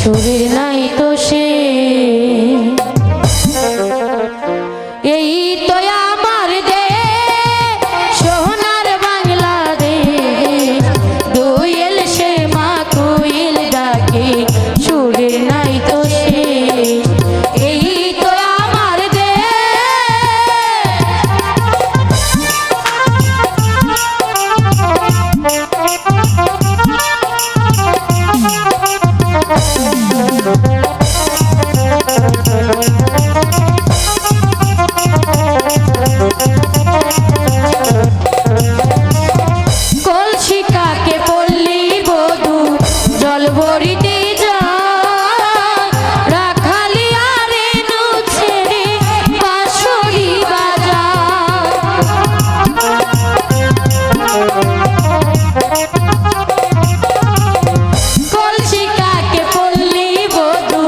সুরের নাই তো সে এই তো আমার দেশ সোনার বাংলাদেশ দোয়েল সে মা কোয়েল ডাকে সুরের নাই তো সে এই তো আমার কলসি কাকে পল্লী বধূ জল ভরিতে যায় রাখালি আরে নু ছেড়ে বাঁশরি বাজায় কলসি কাকে পল্লী বধূ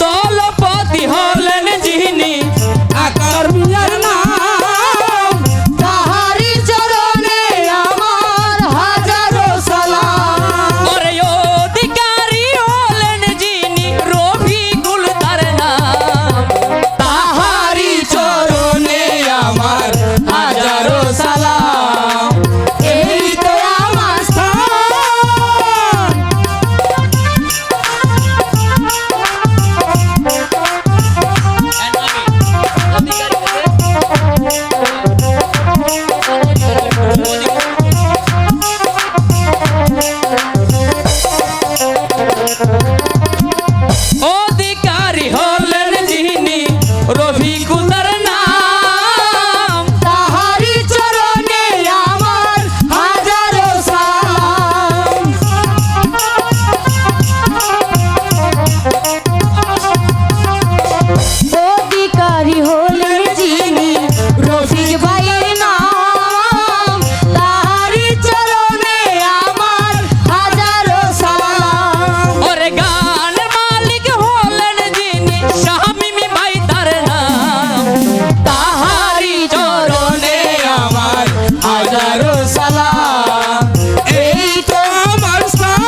দলপতি হলেন যিনি আকার মিয়ার নাম, তাহারি চরণে আমার হাজারো সালাম। ওরে অধিকারী হলেন যিনি রফিকুল তার নাম, তাহারি চরণে আমার হাজারো সালাম। এই তো আমার স্থান। অধিকারী হলেন যিনি রফিকুল তার নাম, তাহারি চরণে আমার হাজারো সালাম। অধিকারী হলেন যিনি রফিক ভাইয়ের নাম, তাহারি চরণে আমার হাজারো সালাম। ওরে গানের মালিক হলেন যিনি শামিমি ভাই তার নাম, তাহারি চরণে আমার হাজারো সালাম। এই তো আমার স্থান।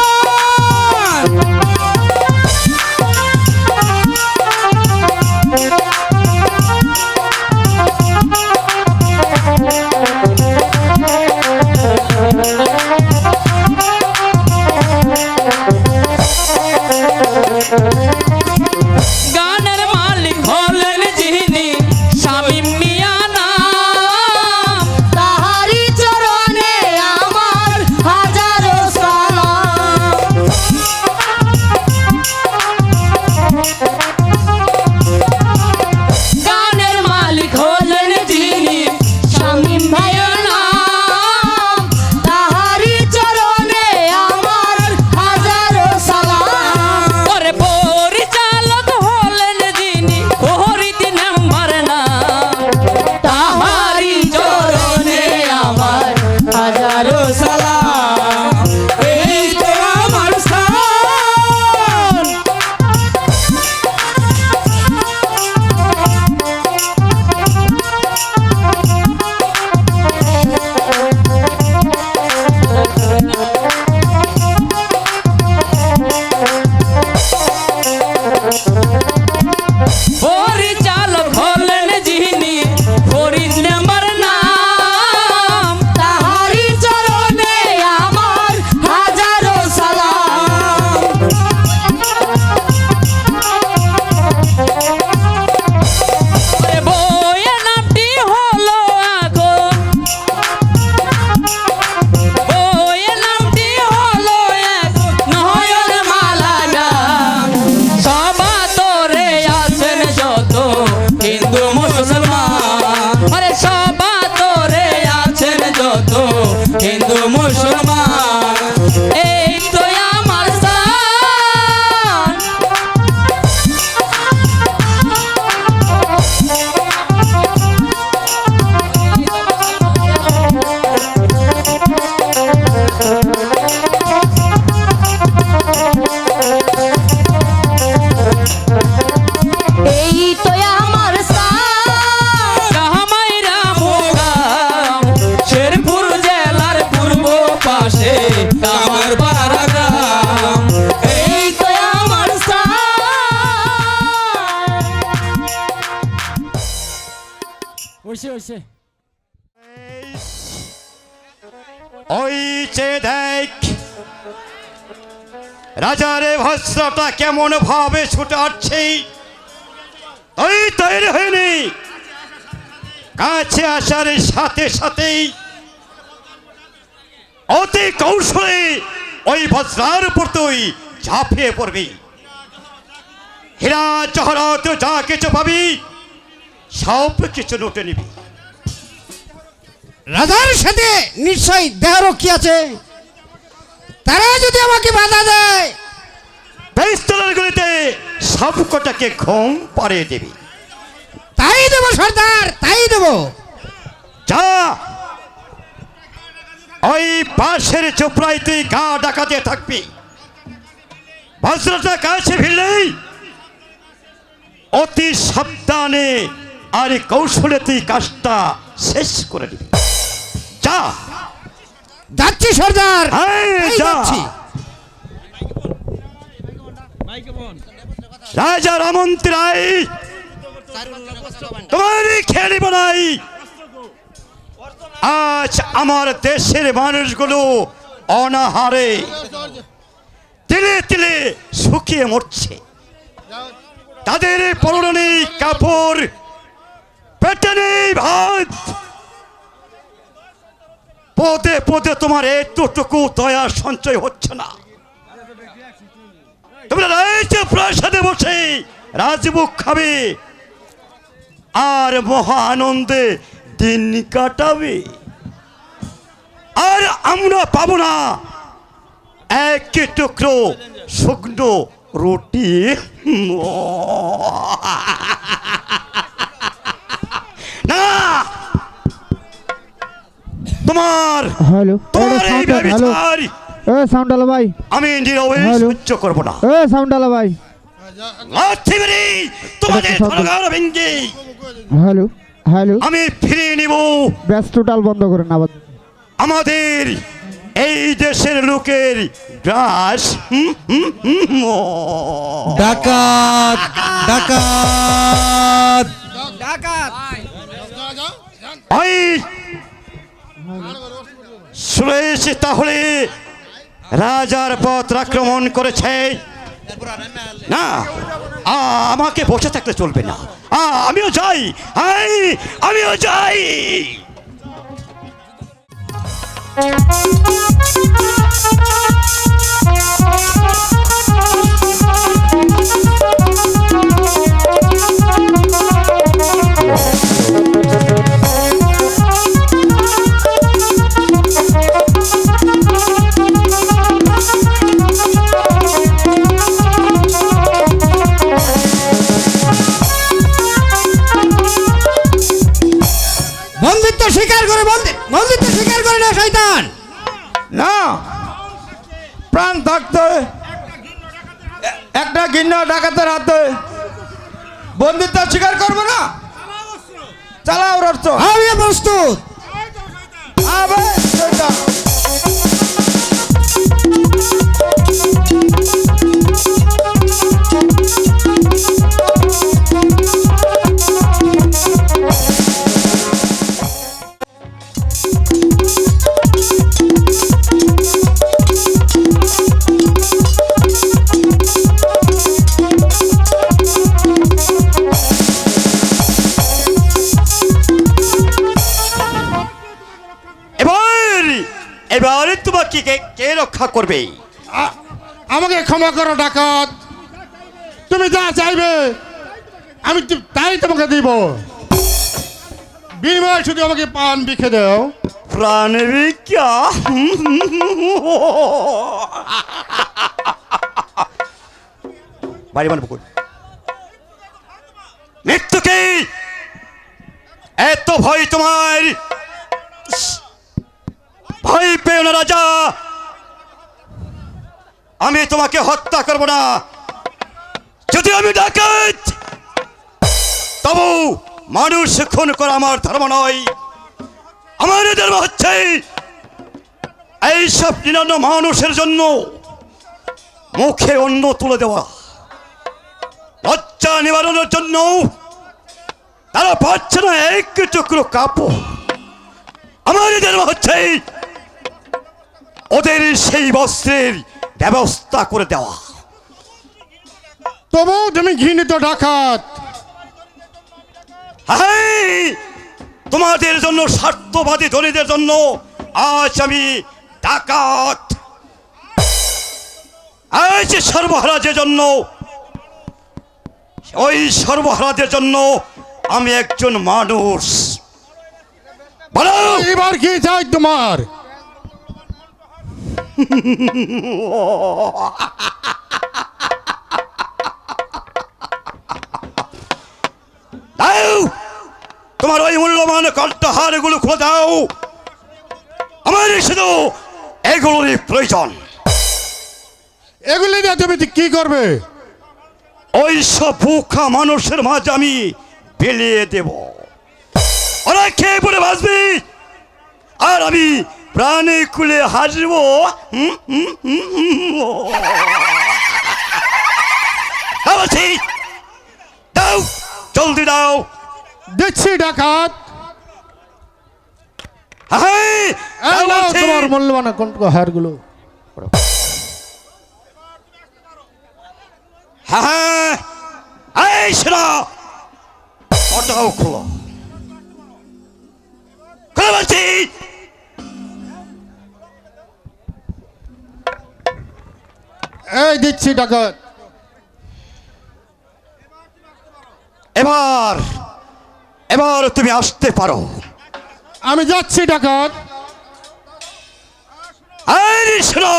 গানের মালিক হলেন যিনি শামীম মিয়া নাম, তাহারি চরণে আমার হাজারো সালাম। গানের মালিক হলেন যিনি শামীম ভাইয়ের নাম, তাহারি চরণে আমার হাজারো সালাম। ওরে পরিচালক হলেন যিনি হরিদিন আমার নাম, তাহারি চরণে আমার হাজারো সালাম। এই তো আমার স্থান। পরিচালক হলেন যিনি ফরিদ আমার নাম, তাহারি চরণে আমার হাজারো সালাম। ওরে বইয়ের নামটি হলো আগো, বইয়ের নামটি হলো আগো নয়ন মালা গান। সবা তোরে আছেন যত হিন্দু মুসলমান, আরে সবা তোরে আছেন যত হিন্দু মুসলমান। এই তো আমার স্থান। এই তো আমার স্থান। কামাইরা মোগাম শেরপুর জেলার পূর্ব পাশে কামার পাড়া গ্রাম। এই তো আমার স্থান। ওই যে দেখ রাজারে ভস্রটা কেমন ভাবে ছুটে আসছে, ওই তৈরি হয়নি। কাছে আসার সাথে সাথেই অতি কৌশলে ওই ভস্রার উপর তুই ঝাঁপিয়ে পড়বি। হীরা জহরত যা কিছু পাবি সব কিছু লুটে নিবি। রাজার সাথে নিশ্চয়ই দেহরক্ষী আছে, তারা যদি আমাকে বাধা দেয় পিস্তলের গুলিতে সব কটাকে ঘুম পাড়িয়ে দিবি। তাই দেবো সর্দার, তাই দেবো। যা ওই পাশের চোপড়ায় তুই গা ডাকাতে থাকবি। বজ্রটা কাছে ভিড়লেই অতি সাবধানে আর কৌশলে তুই কাজটা শেষ করে দিবি। যা। যাচ্ছি সর্দার। এই এই যা। যাচ্ছি। রাজা রামন্ত রায় তোমারই খেলিব নাই। আজ আমার দেশের মানুষগুলো অনাহারে তিলে তিলে শুকিয়ে মরছে। তাদের পরনে নেই কাপড়, পেটে নেই ভাত। পদে পদে তোমার এতটুকু দয়া সঞ্চয় হচ্ছে না। তোমরা রাইতে প্রাসাদে বসে রাজভোগ খাবে আর মহা আনন্দে দিন কাটাবে, আর আমরা পাবো না এক টুকরো শুকনো রুটি। না, তোমার হ্যালো তোমার এই হ্যালো ব্যভিচার সাউন্ড আলা ভাই আমি নীরবে হ্যালো। সহ্য করবো না। সাউন্ড আলা ভাই লাথি মেরে তোমাদের এটা কি শব্দ? থরগার ভেঙে হ্যালো হ্যালো আমি ফিরিয়ে নিব ব্যাস টোটাল বন্ধ করেন আবার আমাদের এই দেশের লোকের গ্রাস। ডাকাত ডাকাত ভাই সুরেশ তাহলে রাজার পথ আক্রমণ করেছে না, আমাকে বসে থাকতে চলবে না। আমিও যাই, আমিও যাই। বন্দিত্ব স্বীকার করে বন্দিত্ব স্বীকার করে না শয়তান। না, প্রাণ থাকতে একটা ঘৃণ্য ডাকাতের হাতে বন্দিত্ব স্বীকার করবো না। চালাও রর্চ আমি প্রস্তুত। আবে শয়তান। এবারে তোমাকে কে রক্ষা করবে? আমাকে ক্ষমা করো ডাকাত, তুমি যা চাইবে আমি তাই তোমাকে দিব। বিনিময় শুধু আমাকে পান বিখে দাও। প্রাণ ভিক্ষা? বাড়ি মানে পুকুর মৃত্যুকে এত ভয় তোমার? ভয় পেও না রাজা, আমি তোমাকে হত্যা করব না। যদি আমি ডাকাত, তবু মানুষ খুন করা আমার ধর্ম নয়। আমার ধর্ম হচ্ছে এইসব নিরন্ন মানুষের জন্য মুখে অন্ন তুলে দেওয়া, লজ্জা নিবারণের জন্য তারা পাচ্ছে না এক টুকরো কাপড়। আমার ধর্ম হচ্ছে ওদের সেই বস্ত্রের ব্যবস্থা করে দেওয়া। তবু তুমি ঘৃণিত ডাকাত। তোমাদের জন্য, স্বার্থবাদী ধনীদের জন্য আজ আমি ডাকাত। আজ সর্বহারাদের জন্য, ওই সর্বহারাদের জন্য আমি একজন মানুষ। বলো এবার কি চাই তোমার? দাও তোমার ওই মূল্যবান কণ্ঠহার গুলো খুলে দাও, আমার শুধু এগুলোরই প্রয়োজন। এগুলি দিয়ে তুমি কি করবে? ওই সব বোকা মানুষের মাঝে আমি পেলিয়ে দেব। ওরা খেয়ে পড়ে বাঁচবি, আর আমি প্রাণে কুলে হাসব। দাও, জলদি দাও। দিচ্ছি ডাকাত। হ্যাঁ, এই দাও নাও বলছি। তোমার মূল্যবান হারগুলো। হ্যাঁ, এই শোনো, ওটাও খোলো, খোলো বলছি। এই দিচ্ছি ডাকাত। এবার এবার তুমি আসতে পারো। আমি যাচ্ছি ডাকাত। এই শোনো,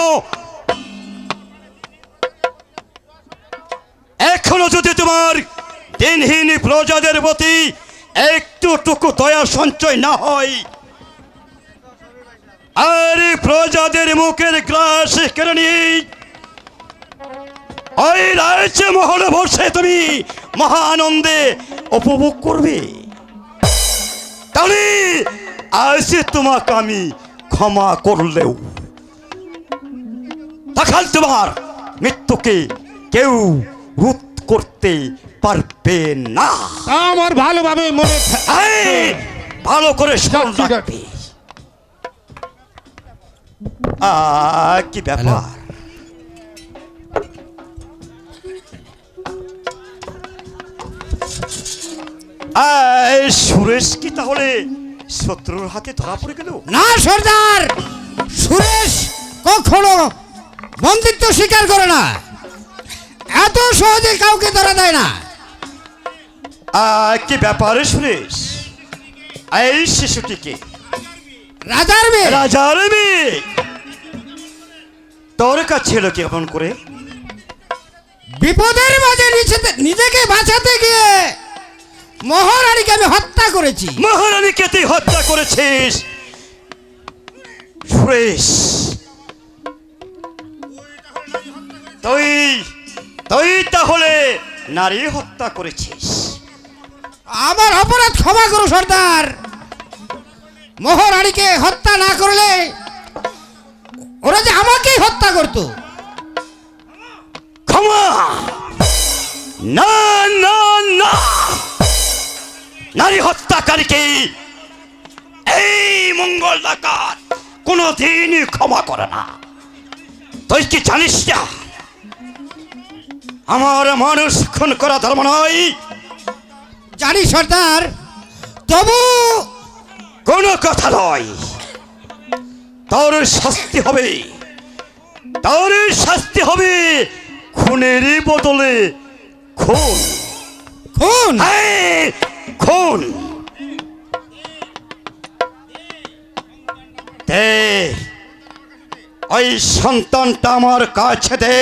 এখনো যদি তোমার দিনহীন প্রজাদের প্রতি একটুটুকু দয়া সঞ্চয় না হয়, আর প্রজাদের মুখের গ্রাস কেড়ে নিয়ে ওই রাজ্য মহলে বসে তুমি মহা আনন্দে উপভোগ করবে, তাহলে আজ তোমাকে আমি ক্ষমা করলেও তখন তোমার মৃত্যুকে কেউ রোধ করতে পারবে না। তা আমার ভালোভাবে মনে এই, ভালো করে স্মরণ যাচ্ছি, রাখবে। কি ব্যাপার? সুরেশ কি তাহলে শত্রুর হাতে ধরা পড়ে গেল? না সর্দার, সুরেশ কখনো বন্দিত্ব স্বীকার করে না, এত সহজে কাউকে ধরা দেয় না। কি ব্যাপারে সুরেশ? এই শিশুটিকে রাজার মেয়ে। রাজার মেয়ে তোর কাছে এলো কেমন করে? বিপদের মাঝে নিজেকে বাঁচাতে গিয়ে মহারানীকে আমি হত্যা করেছি। মহারানীকে তুই হত্যা করেছিস সুরেশ? তুই তুই তাহলে নারী হত্যা করেছিস? আমার অপরাধ ক্ষমা করো সর্দার। মহারানীকে হত্যা না করলে ওরা যে আমাকেই হত্যা করতো। ক্ষমা না, না, না, নারী হত্যাকারীকে এই মঙ্গল ডাকাত কোনদিনই ক্ষমা করে না। তুই কি জানিস না আমার মানুষ খুন করা ধর্ম নয়? জানি সর্দার, তবু কোনো কথা নয়, তোর শাস্তি হবে, তোর শাস্তি হবে খুনের বদলে খুন। খুন। এই, খুন। দে ওই সন্তানটা আমার কাছে দে।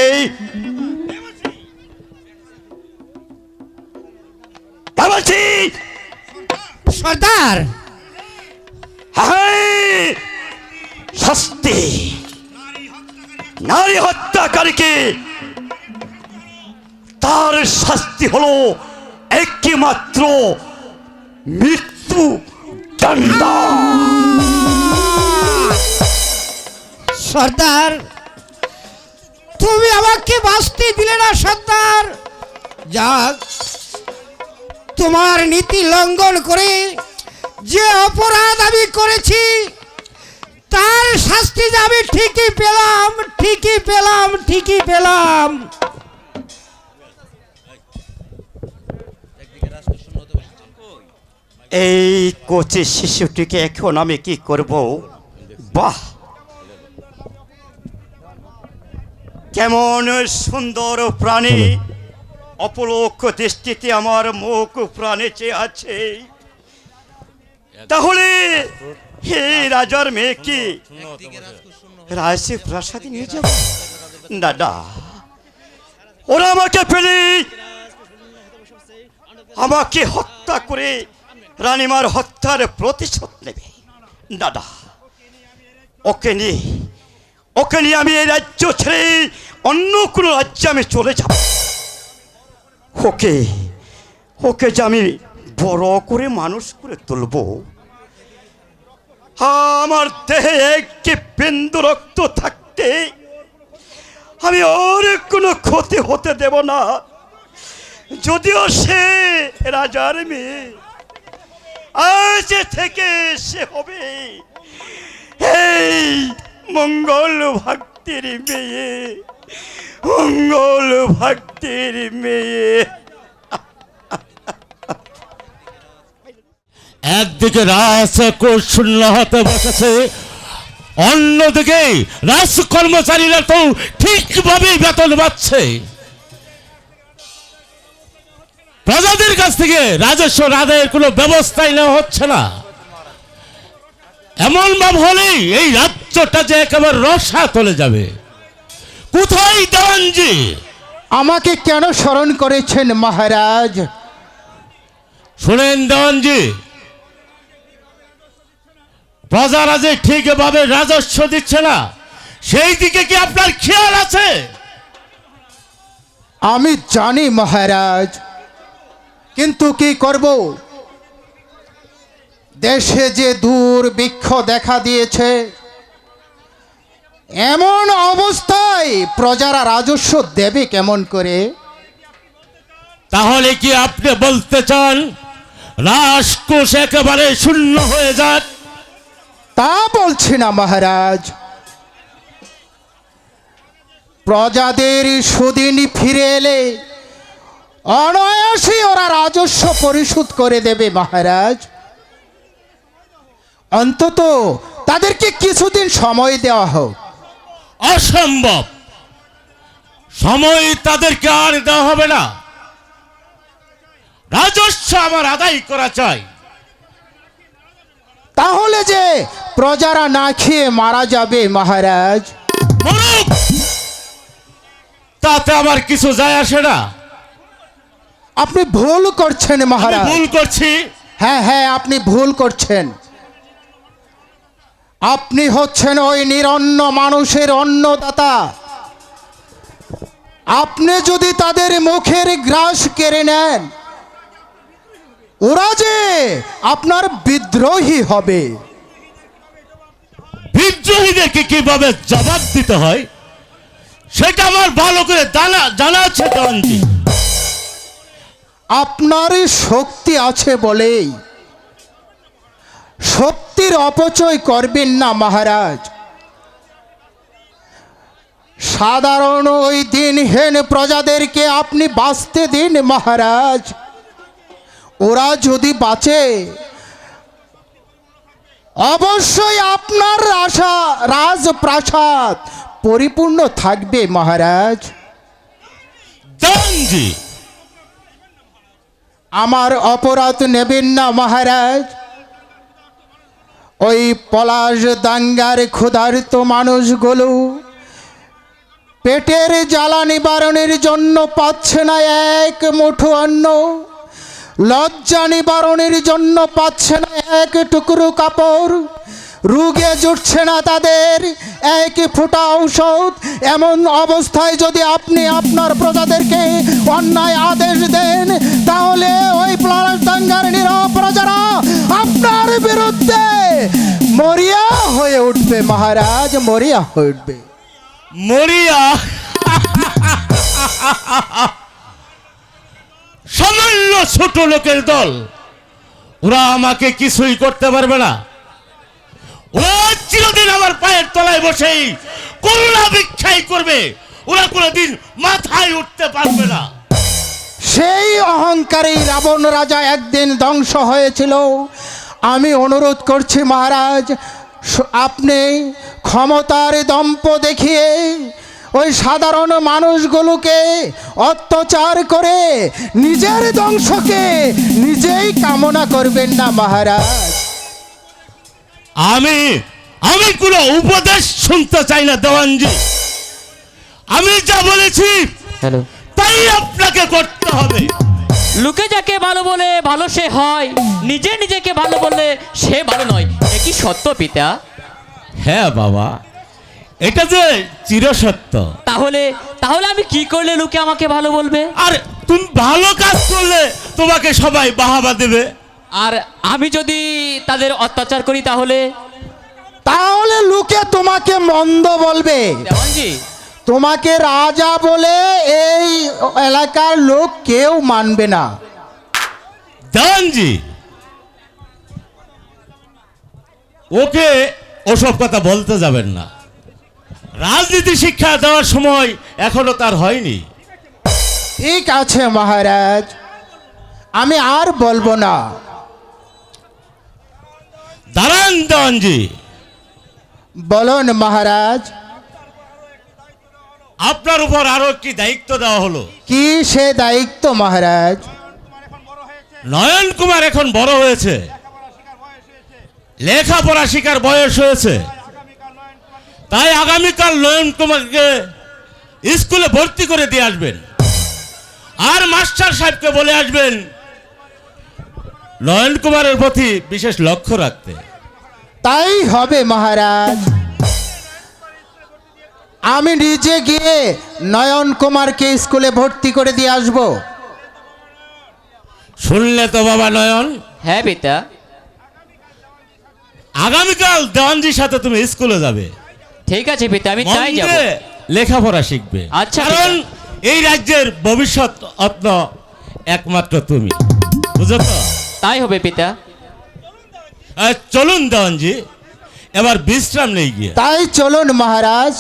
বলছি সর্দার, হ্যাঁ, শাস্তি নারী হত্যাকারীকে তার শাস্তি হলো একমাত্র মৃত্যু দণ্ড। সর্দার তুমি আমাকে বাঁচতে দিলে না সর্দার। যাক, তোমার নীতি লঙ্ঘন করে যে অপরাধ আমি করেছি তার শাস্তি যে আমি ঠিকই পেলাম, ঠিকই পেলাম, ঠিকই পেলাম। এই কচি শিশুটিকে এখন আমি কি করব? বাহ, কেমন সুন্দর প্রাণী, অপলোক দৃষ্টিতে আমার মুখ প্রাণে চেয়ে আছে। তাহলে হে রাজার মেয়ে কি রাজে প্রাসাদে নিয়ে যাব? দাদা, ওরা আমাকে পেলে আমাকে হত্যা করে রানীমার হত্যার প্রতিশোধ নেবে। দাদা, ওকে নিয়ে আমি এই রাজ্য ছেড়ে অন্য কোনো রাজ্যে আমি চলে যাব। ওকে ওকে যে আমি বড় করে মানুষ করে তুলব, আমার দেহে একটি বিন্দু রক্ত থাকতে আমি ওর কোনো ক্ষতি হতে দেব না। যদিও সে রাজার মেয়ে, আজ থেকে সে হবে এই মঙ্গল ভক্তির মেয়ে, মঙ্গল ভক্তির মেয়ে। একদিকে রাজকোষ শূন্য হতে বসেছে, অন্যদিকে রাজ কর্মচারীরা তো ঠিকভাবে বেতন পাচ্ছে। প্রজাদের কাছ থেকে রাজস্ব আদায়ের কোনো ব্যবস্থাই নেওয়া হচ্ছে না। এমন ভাব হলেই এই রাজ্যটা যে একেবারে রসা চলে যাবে। কোথায় দেওয়ানজি? আমাকে কেন স্মরণ করেছেন মহারাজ? শুনেন দেওয়ানজি, প্রজারা যে ঠিকভাবে রাজস্ব দিচ্ছে না, সেই দিকে কি আপনার খেয়াল আছে? আমি জানি মহারাজ, কিন্তু কি করব? দেশে যে দুর্ভিক্ষ দেখা দিয়েছে, এমন অবস্থায় প্রজারা রাজস্ব দেবে কেমন করে? তাহলে কি আপনি বলতে চান রাজকোষ একেবারে শূন্য হয়ে যাক? তা বলছি না মহারাজ, প্রজাদের সুদিন ফিরে এলে অনায়াসে ওরা রাজস্ব পরিশোধ করে দেবে মহারাজ। অন্তত তাদেরকে কিছুদিন সময় দেওয়া হোক। অসম্ভব, সময় তাদেরকে আর দেওয়া হবে না। রাজস্ব আমার আদায় করা চাই। তাহলে যে প্রজারা না খেয়ে মারা যাবে মহারাজ। মরুক, তাতে আমার কিছু যায় আসে না। আপনি ভুল করছেন আমি মহারাজ। ভুল করছি? হ্যাঁ হ্যাঁ, আপনি ভুল করছেন। আপনি হচ্ছেন ওই নিরন্ন মানুষের অন্নদাতা। আপনি যদি তাদের মুখের গ্রাস কেড়ে নেন, ওরা যে আপনার বিদ্রোহী হবে। বিদ্রোহীদেরকে কিভাবে জবাব দিতে হয় সেটা আমার ভালো করে জানা আছে দেওয়ানজি। আপনার শক্তি আছে বলেই শক্তির অপচয় করবেন না মহারাজ। সাধারণ ওই দিনহীন প্রজাদেরকে আপনি বাঁচতে দিন মহারাজ। ওরা যদি বাঁচে, অবশ্যই আপনার আশা রাজপ্রাসাদ পরিপূর্ণ থাকবে মহারাজ। দেওয়ানজি, আমার অপরাধ নেবেন না মহারাজ। ওই পলাশ দাঙ্গার ক্ষুধার্ত মানুষগুলো পেটের জ্বালা নিবারণের জন্য পাচ্ছে না এক মুঠো অন্ন, লজ্জা নিবারণের জন্য পাচ্ছে না এক টুকরো কাপড়, রোগে জুটছে না তাদের এক ফোঁটা ঔষধ। এমন অবস্থায় যদি আপনি আপনার প্রজাদেরকে অন্যায় আদেশ দেন, তাহলে ওই পলাশ দাঙ্গার নীরব প্রজারা আপনার বিরুদ্ধে মরিয়া হয়ে উঠবে মহারাজ, মরিয়া হয়ে উঠবে। মরিয়া? সামান্য ছোট লোকের দল, ওরা আমাকে কিছুই করতে পারবে না। ওরা চিরদিন আমার পায়ের তলায় বসেই করুণা ভিক্ষাই করবে, ওরা কোনোদিন মাথায় উঠতে পারবে না। সেই অহংকারী রাবণ রাজা একদিন ধ্বংস হয়েছিল। আমি অনুরোধ করছি মহারাজ, আপনি ক্ষমতার দম্প দেখিয়ে ওই সাধারণ মানুষগুলোকে অত্যাচার করে নিজের ধ্বংসকে নিজেই কামনা করবেন না মহারাজ। আমি কোনো উপদেশ শুনতে চাই না দেওয়ানজি। আমি যা বলেছি তাই আপনাকে করতে হবে। লোকে যাকে ভালো বলে ভালো সে হয়, নিজে নিজেকে ভালো বললে সে ভালো নয়। এ কি সত্য পিতা? হ্যাঁ বাবা, এটা যে চিরসত্য। তাহলে তাহলে আমি কি করলে লোকে আমাকে ভালো বলবে? আর তুমি ভালো কাজ করলে তোমাকে সবাই বাহাবা দেবে। আর আমি যদি তাদের অত্যাচার করি তাহলে? তাহলে লোকে তোমাকে মন্দ বলবে। দেওয়ানজি, তোমাকে রাজা বলে এই এলাকার লোক কেউ মানবে না। দেওয়ানজি, ওকে ওসব কথা বলতে যাবেন না। রাজনীতি শিক্ষা দেওয়ার সময় এখনো তার হয়নি। ঠিক আছে মহারাজ, আমি আর বলবো না। দাঁড়ান দেওয়ানজি, বলুন মহারাজ। আপনার উপর আরো একটি দায়িত্ব দেওয়া হলো। কি সে দায়িত্ব মহারাজ? নয়ন কুমার এখন বড় হয়েছে, লেখাপড়া শিকার বয়স হয়েছে, তাই আগামীকাল নয়ন কুমারকে স্কুলে ভর্তি করে দিয়ে আসবেন। আর মাস্টার সাহেবকে বলে আসবেন নয়ন কুমারের প্রতি বিশেষ লক্ষ্য রাখতে। তাই হবে মহারাজ। আমি নিজে গিয়ে নয়ন কুমারকে স্কুলে ভর্তি করে দিয়ে আসব। শুনলে তো বাবা নয়ন? হ্যাঁ পিতা। আগামীকাল দেওয়ানজির সাথে তুমি স্কুলে যাবে। ঠিক আছে পিতা, আমি মন তাই যাব। দিয়ে লেখাপড়া শিখবে। আচ্ছা, কারণ এই রাজ্যের ভবিষ্যৎ রত্ন একমাত্র তুমি, বুঝো তো? তাই হবে পিতা। চলুন দেওয়ানজি, এবার বিশ্রাম নেই গিয়ে। তাই চলুন মহারাজ।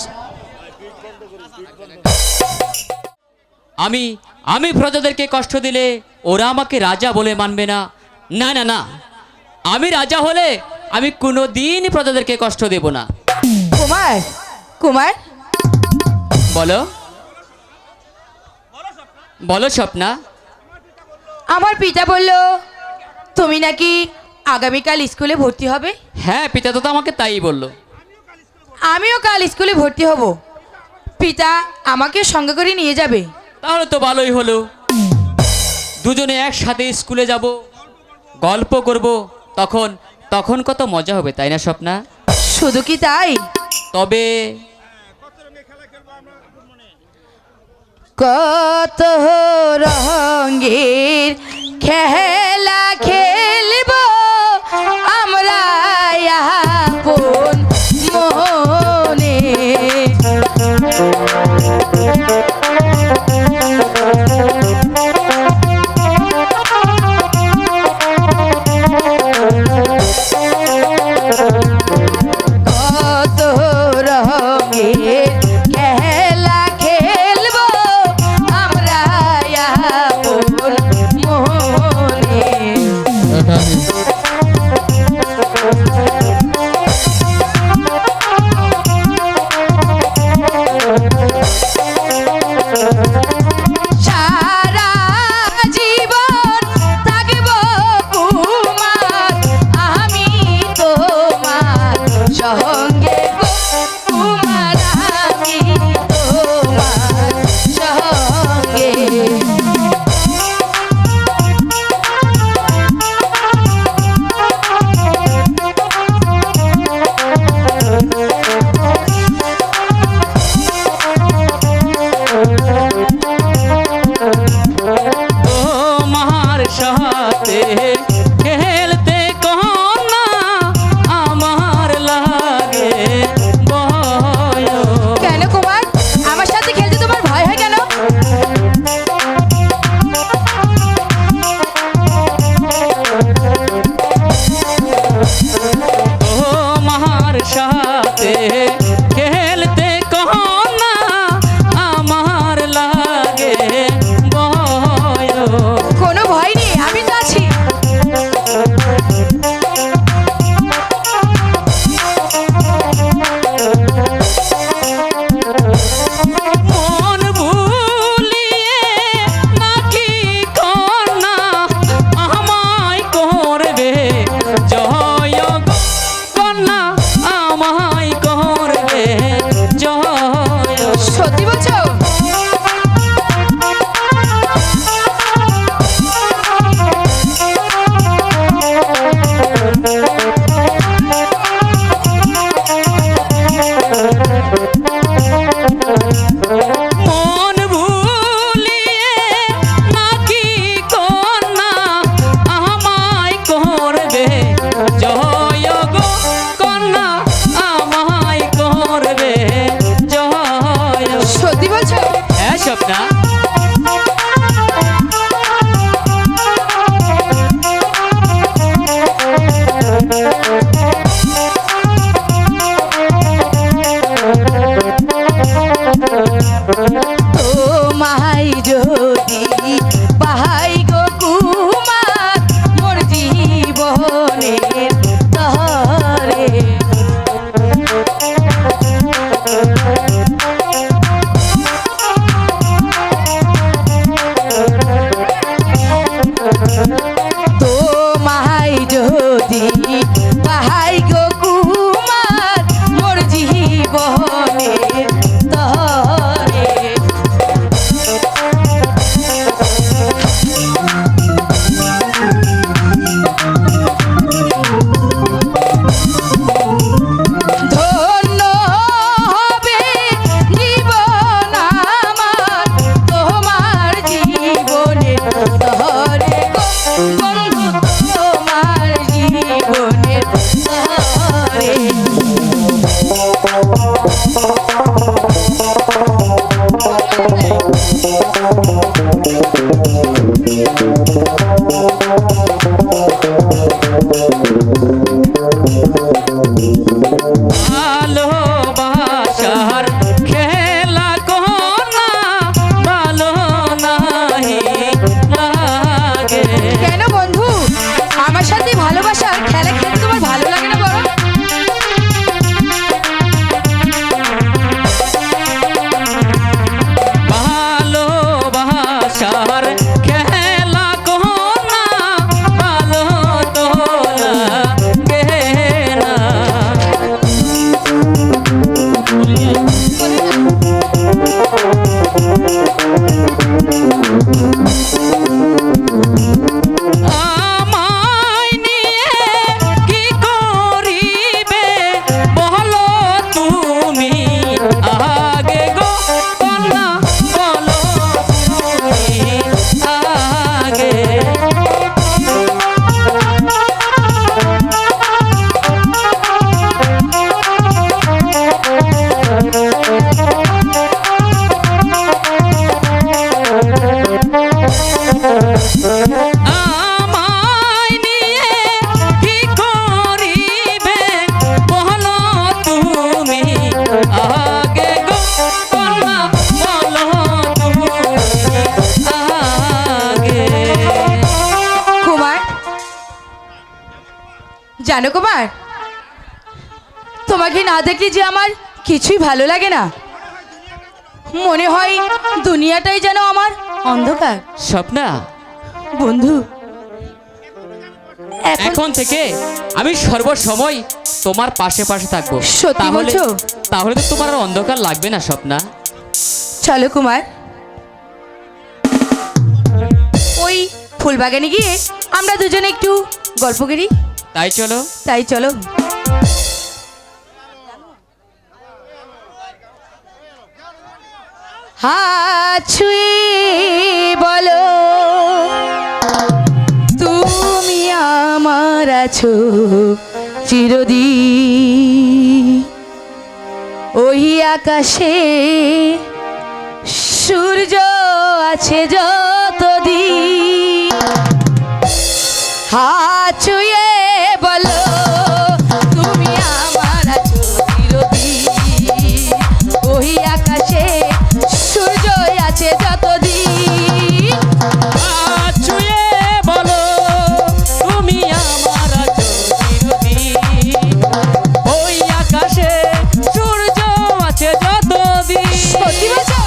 আমি প্রজাদেরকে কষ্ট দিলে ওরা আমাকে রাজা বলে মানবে না। না না না, আমি রাজা হলে আমি কোনোদিনই প্রজাদেরকে কষ্ট দেব না। কুমার, কুমার, বলো বলো স্বপ্না। আমার পিতা বলল তুমি নাকি আগামীকাল স্কুলে ভর্তি হবে। হ্যাঁ পিতা তো আমাকে তাই বললো। আমিও কাল স্কুলে ভর্তি হব। পিতা আমাকে সঙ্গে করে নিয়ে যাবে। তাহলে তো ভালোই হলো, দুজনে একসাথে স্কুলে যাব, গল্প করব, তখন তখন কত মজা হবে, তাই না স্বপ্না? শুধু কি তাই, তবে কত রঙের খেলা খেলব আমরা আপন মনে। কত রঙের খেলা খেলব আমরা আপন মনে। সারা জীবন থাকব কুমার আমি তোমার সঙ্গে গো কুমার আমি তোমার সঙ্গে। তোমার সাথে খেলতে কহনা আমার লাগে ভয়। কেন কুমার, আমার সাথে খেলতে তোমার ভয় হয় কেন? তোমার সাথে খেলতে কহনা আমার লাগে ভয়। কোনো ভয় নেই, আমি তো আছি। মন ভুলিয়ে নাকি কন্যা আমায় করবে জয় গো, কন্যা আমায় করবে জয়। সত্যি বলছো? তোমায় যদি পাহাই গো কুমার মোর জীবনে তরে ধন্য হবে জীবন আমার তোমার জীবনে তরে গো বন্ধু তোমার জীবনে তরে ভালোবাসার খেলা কোনা ভালো নাহি লাগে। কেন বন্ধু আমার সাথে ভালোবাসার খেলা খেলতে তোমার ভালো লাগে না বড়? ভালোবাসার খেলা কোনা ভালো তো লাগে না। আমায় নিয়ে কি করিবে বলো তুমি আগে গো কন্যা বলো তুমি আগে। আমায় নিয়ে কি করিবে বলো তুমি আগে গো কন্যা বলো তুমি আগে। কুমার, জানো কুমার, তোমাকে না দেখলে যে আমার কিছুই ভালো লাগে না। মনে হয় দুনিয়াটাই যেন আমার অন্ধকার। স্বপ্না, বন্ধু এখন থেকে আমি সর্বসময় তোমার পাশে পাশে থাকবো। সত্যি বলছো? তাহলে তো তোমার আর অন্ধকার লাগবে না স্বপ্না। চলো কুমার, ওই ফুলবাগানে গিয়ে আমরা দুজনে একটু গল্প করি। তাই চলো। তাই চলো। হাত ছুঁয়ে বলো তুমি আমার আছো চিরদিন, ওই আকাশে সূর্য আছে যতদিন। হাত ছুঁয়ে বলো তুমি আমার আছো চিরদিন, ওই আকাশে সূর্য আছে যতদিন। হাত ছুঁয়ে বলো তুমি আমার আছো চিরদিন, ওই আকাশে সূর্য আছে যতদিন। সত্যি বলছো?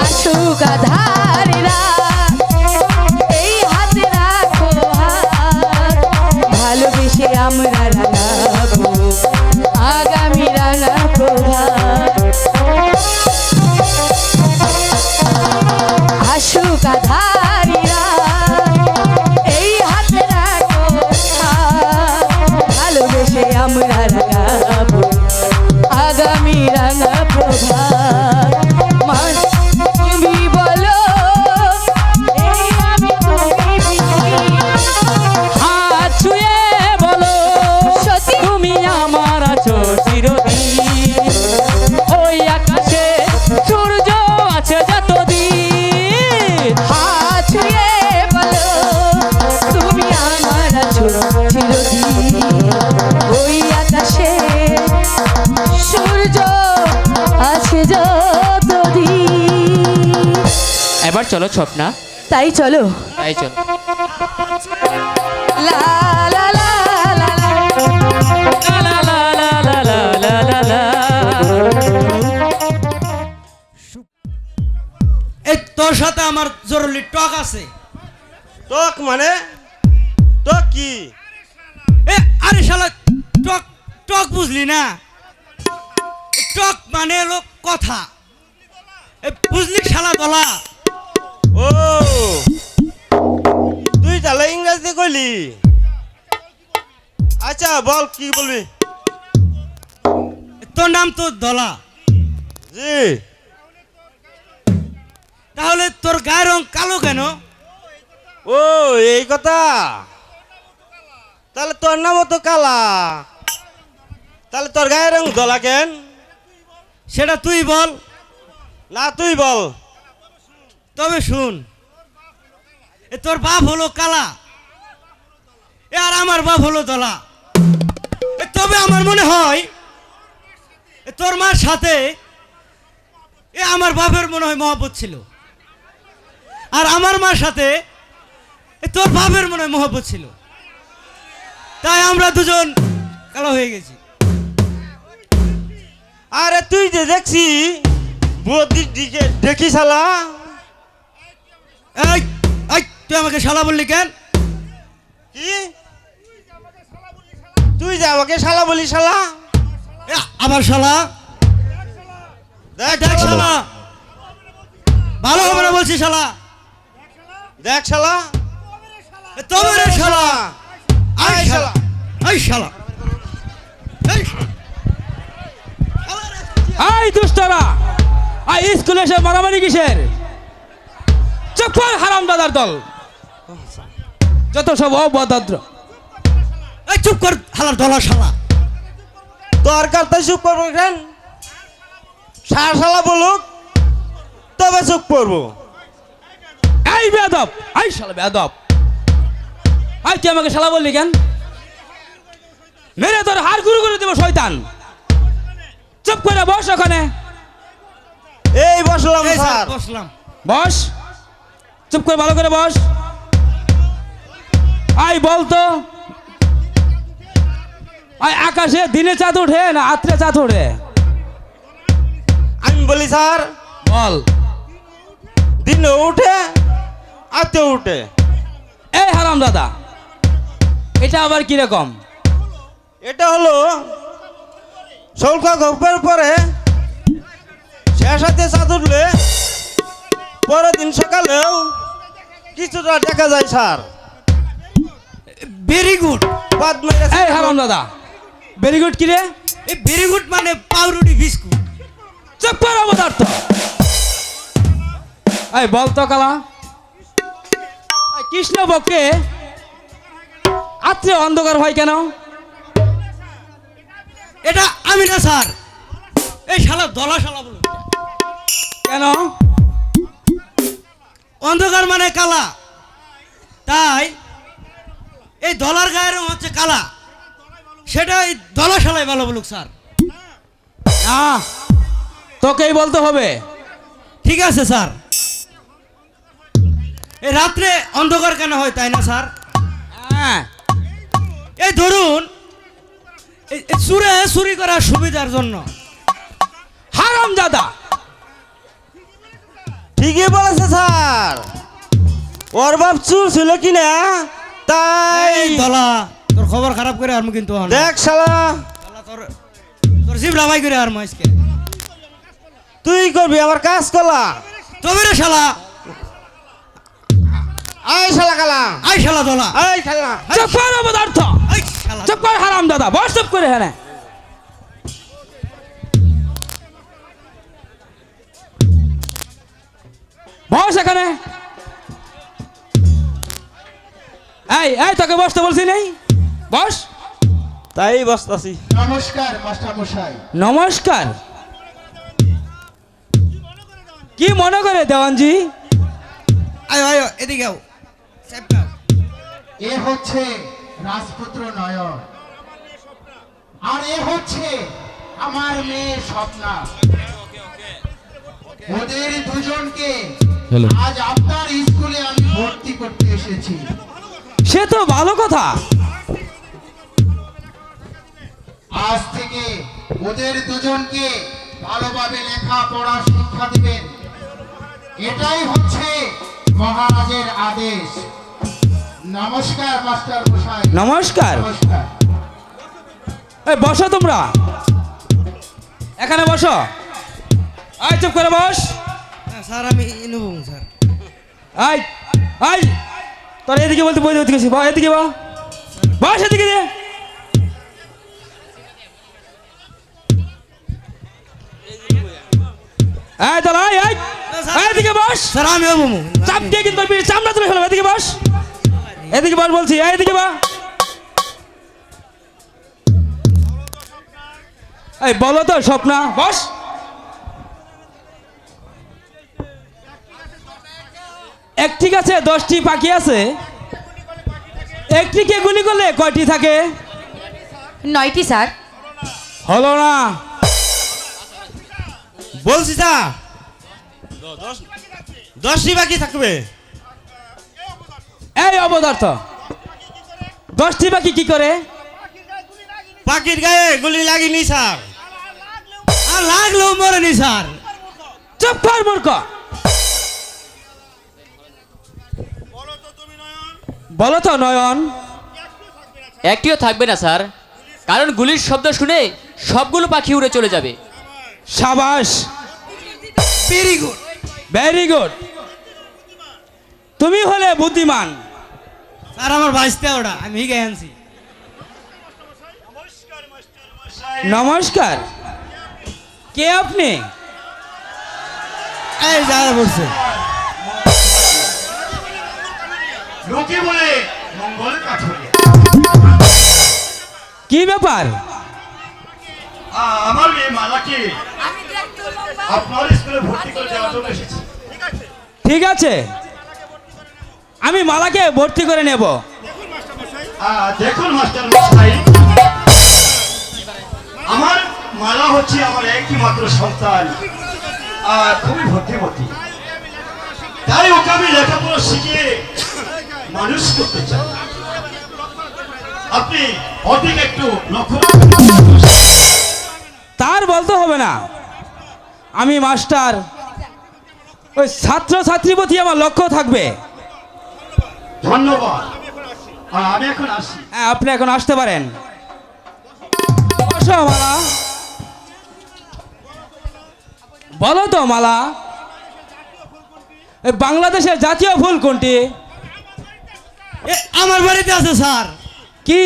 আসুক আধারেরা এই হাতে রাখো হাত, ভালোবেসে আমরা রাঙাবো আগামী রাঙা প্রভাত। আসুক আধারেরা এই হাতে রাখো হাত, ভালোবেসে আমরা রাঙাবো আগামী রাঙা প্রভাত। তুমি বলো এই আমি হাত ছুঁয়ে বলো সত্যি তুমি আমার আছো চিরদিন, ওই আকাশে সূর্য আছে যতদিন। হাত ছুঁয়ে বলো তুমি আমার আছো চিরদিন, ওই আকাশে সূর্য আছে যতদিন। এবার চলো স্বপ্না, তাই চলো। তাই চলো। লা লা লা লা লা। লা লা লা লা লা লা লা লা। এই তোর সাথে আমার জরুরি টক আছে। টক মানে টক কি? এ আরে শালা টক টক বুঝলি না? টক মানে হলো কথা। এ বুঝলি শালা গলা? ও তুই তাহলে ইংরেজি কইলি? আচ্ছা বল কি বলবি? তোর নাম তো দলা, জি। তাহলে তোর গায়ের রং কালো কেন? ও এই কথা, তাহলে তোর নামও তো কালা, তাহলে তোর গায়ের রং ধলা কেন? সেটা তুই বল। না তুই বল। তবে শুন, এ তোর বাপ হলো কালা, এ আর আমার বাপ হলো দলা। এ তবে আমার মনে হয় এ তোর মার সাথে এ আমার বাপের মনে হয় মহব্বত ছিল, আর আমার মার সাথে এ তোর বাপের মনে হয় মহব্বত ছিল, তাই আমরা দুজন কালো হয়ে গেছি। আরে তুই যে দেখছি বদির দিকে দেখি শালা। এই এই তুই আমাকে শালা বললি কেন? কি তুই যে আমাকে শালা বলি শালা? এ, আবার শালা? দেখ দেখ শালা, ভালো হবে না বলছি শালা। দেখ শালা, এ তবে রে শালা, আয় আই শালা। শালা, এই শালা, এই শালা। আই দুষ্টরা, আই স্কুলে এসে মারামারি কিসের? চুপ কর হারামদাদার দল, যত সব অভদ্র। এই চুপ কর হালার দলা শালা। দরকার তাই চুপ করবো কেন? সারা শালা বলুক তবে চুপ করবো। এই বেয়াদব, আই শালা বেয়াদব, আই তুই আমাকে শালা বললি কেন? মেরে তোর হাড় গুরু করে দেবো শয়তান। চুপ করে বস ওখানে, এই বসলাম এই স্যার। বসলাম। বস, চুপ করে ভালো করে বস। আই বলতো, আই আকাশে দিনে চাঁদ ওঠে না রাত্রে চাঁদ ওঠে? আমি বলি স্যার বল। দিনে উঠে আতে উঠে। এই হারাম দাদা, এটা আবার কিরকম? এটা হলো সৌকা গল্পের পরে শেষ হাতে চাঁদ উঠলে পরের দিন সকালেও কিছুটা দেখা যায় স্যার। Very good. বাদ মেরে এই হারাম দাদা, ভেরি গুড কি রে? এই ভেরি গুড মানে পাউরুটি বিস্কুট। চুপ কর অবতার্থ। এই বল তো কালা, এই কৃষ্ণ পক্ষে রাত্রে অন্ধকার হয় কেন? এটা আমি না স্যার, এই শালা দলা শালা বলুন। কেন? অন্ধকার মানে কালা, তাই এই দলার গায়ের রং হচ্ছে কালা, সেটা এই দলা শালাই ভালো বলুক স্যার। না, তোকেই বলতে হবে। ঠিক আছে স্যার। এই রাত্রে অন্ধকার কেন হয় তাই না স্যার? হ্যাঁ, চুরি করার সুবিধার জন্য। হারাম দাদা, ঠিকই বলেছে স্যার, ওর বাপ চুর ছিল কি না, তাই এই দলা তোর খবর খারাপ করে আর কিন্তু হন। দেখ শালা, দলা তোর জিভ লামাই করে আর আজকে তুই করবি আমার কাজ কলা। তবে রে শালা, আই শালা কালা, আই শালা দলা, আই শালা। চুপ কর অপদার্থ, আই শালা চুপ কর হারাম দাদা, বস চুপ করে। হ্যাঁ বস এখানে। এই এই তোকে বসতে বলছি নেই, বস। তাই বসতাছি। নমস্কার মাস্টার মশাই। নমস্কার। কি মনে করে দেওয়ানজি? আয় আয় এদিকে আও, সাহেব আও। এ হচ্ছে রাজপুত্র নয়ন, আর এ হচ্ছে আমার মেয়ে স্বপ্না। ওদের দুজনকে আজ আপনার স্কুলে আমি ভর্তি করতে এসেছি। সে তো ভালো কথা। আজ থেকে ওদের দুজনকে ভালোভাবে লেখাপড়া শিক্ষা দিবেন, এটাই হচ্ছে মহারাজের আদেশ। নমস্কার মাস্টার মশাই। নমস্কার। নমস্কার। এই বসো তোমরা, এখানে বসো। আয় চুপ করে বস। হ্যাঁ, স্যার আমি নেব স্যার। আয় আয়, তোর এদিকে বলতে বই এদিকে বা এদিকে বা বস, এদিকে দে। আয় তোর আয় আয়, আয় এদিকে বস। স্যার আমি নেব। চাপ দিয়ে কিন্তু চামড়া তুলে ফেলবো। এদিকে বস, এদিকে বস বলছি, আয় এদিকে বা। এই বলো তো স্বপ্না, বস। এক ঠিক আছে, 10টি পাখি আছে, একটিকে গুলি করলে কয়টি থাকে? 9টি স্যার। হলো না। বলছি স্যার 10টি বাকি থাকবে। এই অবদার্থ, 10টি পাখি কি করে? পাখির গায়ে গুলি লাগেনি স্যার, আর লাগলেও মরেনি স্যার। চুপ কর মূর্খ। বলো তো নয়ন। একটিও থাকবে না স্যার, কারণ গুলির শব্দ শুনে সবগুলো পাখি উড়ে চলে যাবে। সাবাস, ভেরি গুড। Very good. তুমি হলে বুদ্ধিমান। স্যার আমার বাইসতে ওটা আমি হিগে আনছি। নমস্কার, কে আপনি? এই যারা বলছে লোকে বলে মঙ্গল কাঠুরিয়া। কি ব্যাপার? আমার মেয়ে মালাকে আপনার স্কুলে ভর্তি করে দেওয়ার জন্য এসেছি। ঠিক আছে, আমি মালাকে ভর্তি করে নেব। দেখুন মাস্টার মশাই, আমার মালা হচ্ছে আমার একই মাত্র সন্তান, আর খুবই ভর্তি। তাই ওকে আমি লেখাপড়া শিখিয়ে মানুষ করতে চাই। আপনি অধিক একটু লক্ষ্য তার বলতে হবে না, আমি মাস্টার, ওই ছাত্র ছাত্রী প্রতি আমার লক্ষ্য থাকবে। ধন্যবাদ, আমি এখন আসি। হ্যাঁ, আপনি এখন আসতে পারেন। বসো মালা। বলো তো মালা, এই বাংলাদেশের জাতীয় ফুল কোনটি? আমার বাড়িতে আছে স্যার। কি?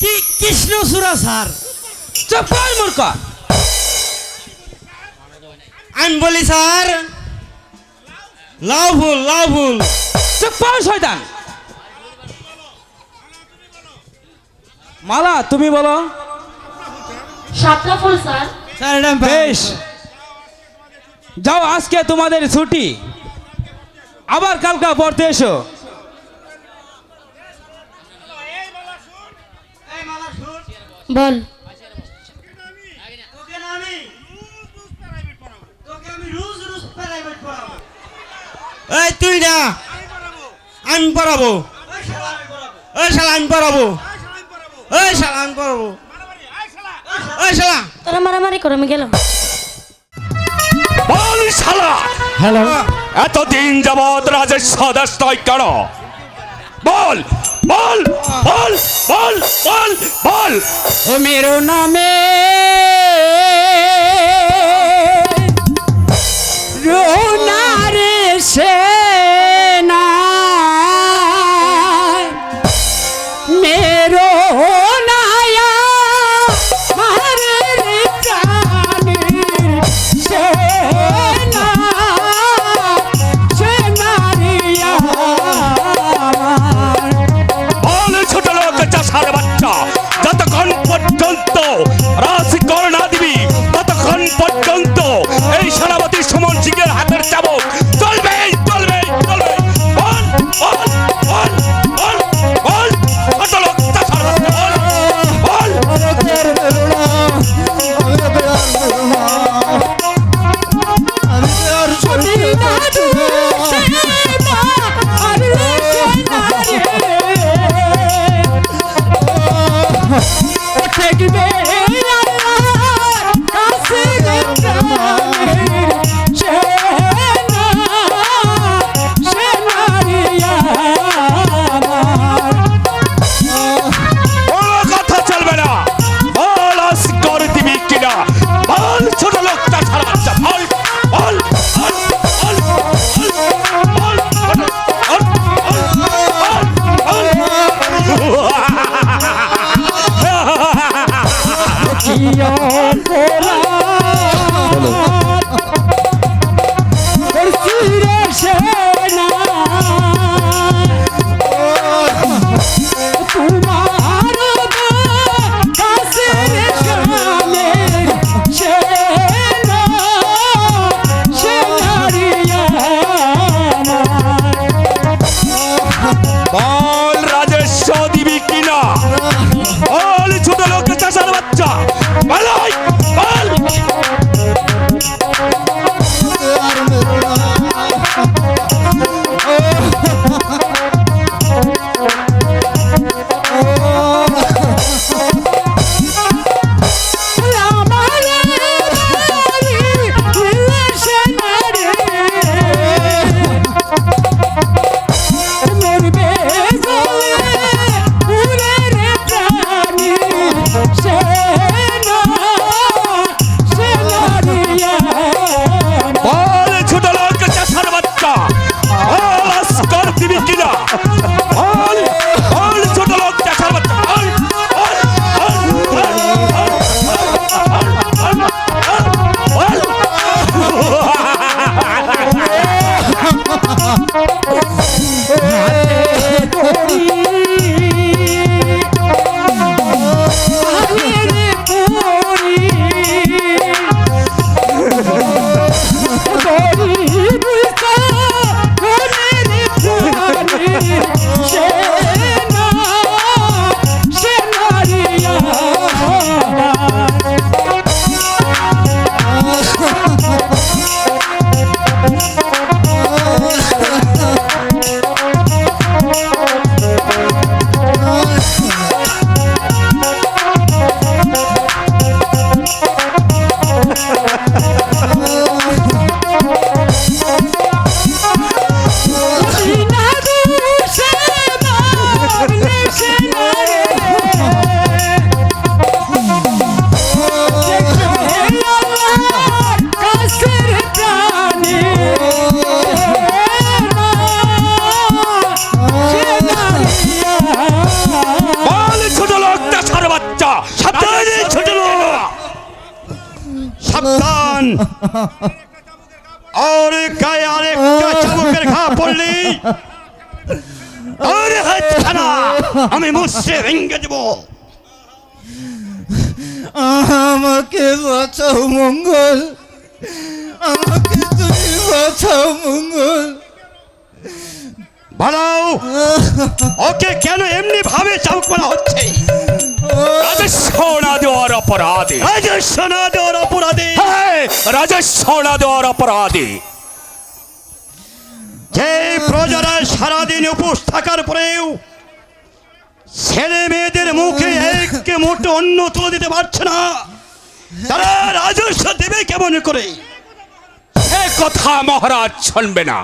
কি কৃষ্ণচূড়া স্যার। চুপ কর মূর্খ। আমি বলি স্যার লাউ ফুল। চুপ কর শয়তান। মালা তুমি বলো। শাপলা ফুল স্যার। স্যার এটা বেশ, যাও, আজকে তোমাদের ছুটি, আবার কালকা পড়তে এসো। বল। এই তুই না, আমি পড়াবো। এই শালা আমি পড়াবো। এই শালা আমি পড়াবো। ওই শালা তোরা মারামারি করে আমি গেলাম। বল শালা, হ্যালো এতদিন যাবৎ রাজেশ দাস নয় কেন? বল বল বল বল বল বল। ও মেরো নামে রোনারে সেনা মেরো নায়া মারে রে প্রাণীর সেনা সেনারিয়া বল ছোট লোক চাষার বাচ্চা, যতক্ষণ পর্যন্ত রাজকর না দিবি ততক্ষণ পর্যন্ত এই সেনাপতি সুমন সিংহের হাতের চাবুক চলবে চলবে চলবে। বল বল বল বল বল ছোট লোক চাষার বাচ্চা, বল বল। কোনো কথা চলবে না। বল আজ করে দিবি কিনা? বল ছোট লোক চাষার বাচ্চা, বল বল বল বল বল বল বল বল। বল রাজেশ দিবি কিনা? বল ছোট লোক চাষার বাচ্চা, বল বল। বল ছোট লোক চাষার বাচ্চা, বল আজ করে দিবি কিনা? বল বল ছোট লোক চাষার বাচ্চা, বল বল বল বল বল বল। সাবধান, और গায়ে আরেকটা চাবুকের ঘা পড়লি আরে হাতখানা আমি মুছে ভেঙে দেব। আমাকে বাঁচাও মঙ্গল, আমাকে তুমি বাঁচাও মঙ্গল। বাড়াও, ওকে কেন এমনি ভাবে চাবুক মারা হচ্ছে? রাজস্ব না দেওয়ার অপরাধে, রাজস্ব না দেওয়ার অপরাধে, রাজস্ব না দেওয়ার অপরাধে যে প্রজারা সারাদিন উপোস থাকার পরেও ছেলে মেয়েদের মুখে এক মুঠো অন্ন তুলে দিতে পারছে না, তারা রাজস্ব দেবে কেমন করে? এ কথা মহারাজ শুনবে না।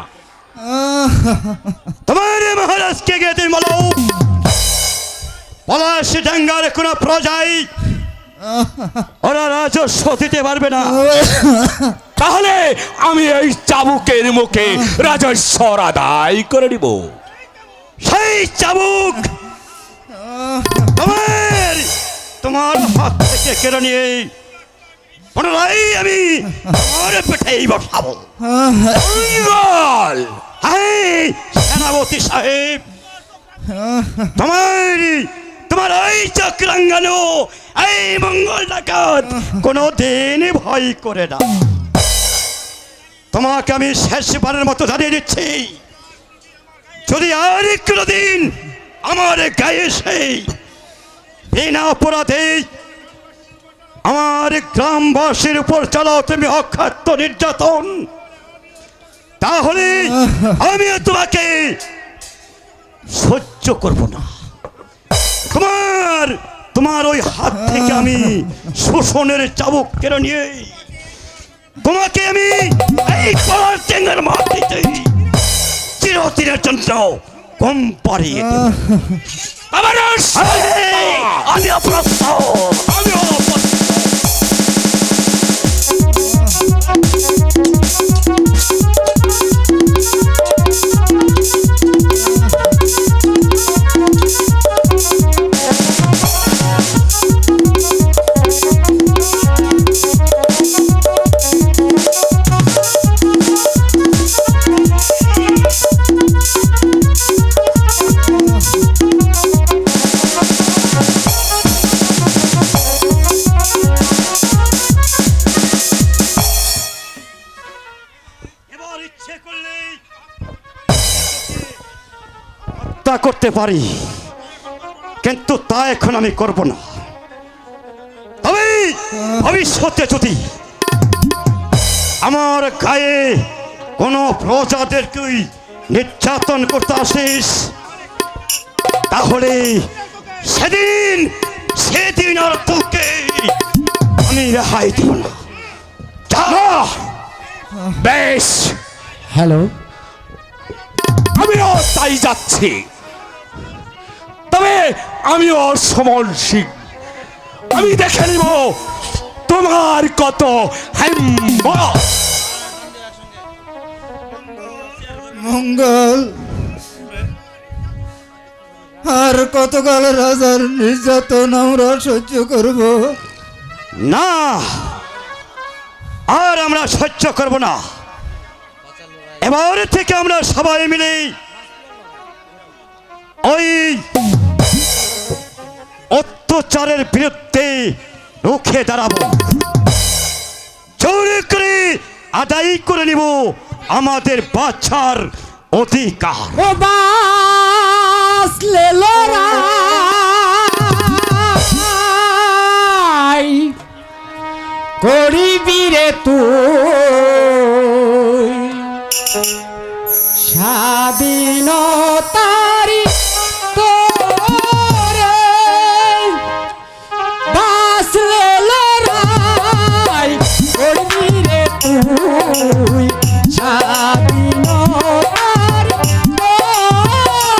তোমার মহারাজকে গিয়ে তুমি বলো পলাশ ডাঙ্গার কোন প্রজাই ওরা রাজস্ব দিতে পারবে না। তাহলে আমি এই চাবুকের মুখে রাজস্ব আদায় করে নিব। সেই চাবুক তোমার হাত থেকে কেড়ে নিয়ে পুনরায় আমি আমার পেটেই বসাবো। মঙ্গল! সেনাপতি সাহেব, তোমার ওই চক্রাঙ্গানো এই মঙ্গল ডাকাত কোনোদিন ভয় করে না। তোমাকে আমি শেষবারের মতো জানিয়ে দিচ্ছি, যদি আর কোনোদিন আমার গায়ে সেই বিনা অপরাধে আমার গ্রামবাসীর উপর চালাও তুমি অখাদ্য নির্যাতন, তাহলে আমিও তোমাকে সহ্য করব না। তোমার ওই হাত থেকে আমি শোষণের চাবুক কেড়ে নিয়ে তোমাকে আমি এই কলার মাটিতে চিরদিনের জন্য কম পারিয়ে দেব। আমি অপ্রস্ত, আমি অপ্রস্ত। করতে পারি, কিন্তু তা এখন আমি করব না। তবে ভবিষ্যতে যদি আমার গায়ে কোনো প্রজাদেরকে নির্যাতন করতে আসিস, তাহলে সেদিন আর তোকে আমি রেহাই দেব না। বেশ, হ্যালো, আমিও তাই যাচ্ছি। তবে আমিও সমল সিং, আমি দেখে নিব তোমার কত মঙ্গল। আর কতকাল রাজার নির্যাতন আমরা সহ্য করব? না, আর আমরা সহ্য করব না। এবার থেকে আমরা সবাই মিলে ওই অত্যাচারের বিরুদ্ধে রুখে দাঁড়াবো, জোর করে আদায় করে নিব আমাদের বাচ্চার অধিকার। করিবি রে তুই স্বাধীনতারি তোরে, বাসলে লড়াই করবি রে তুই স্বাধীনতারি তোরে।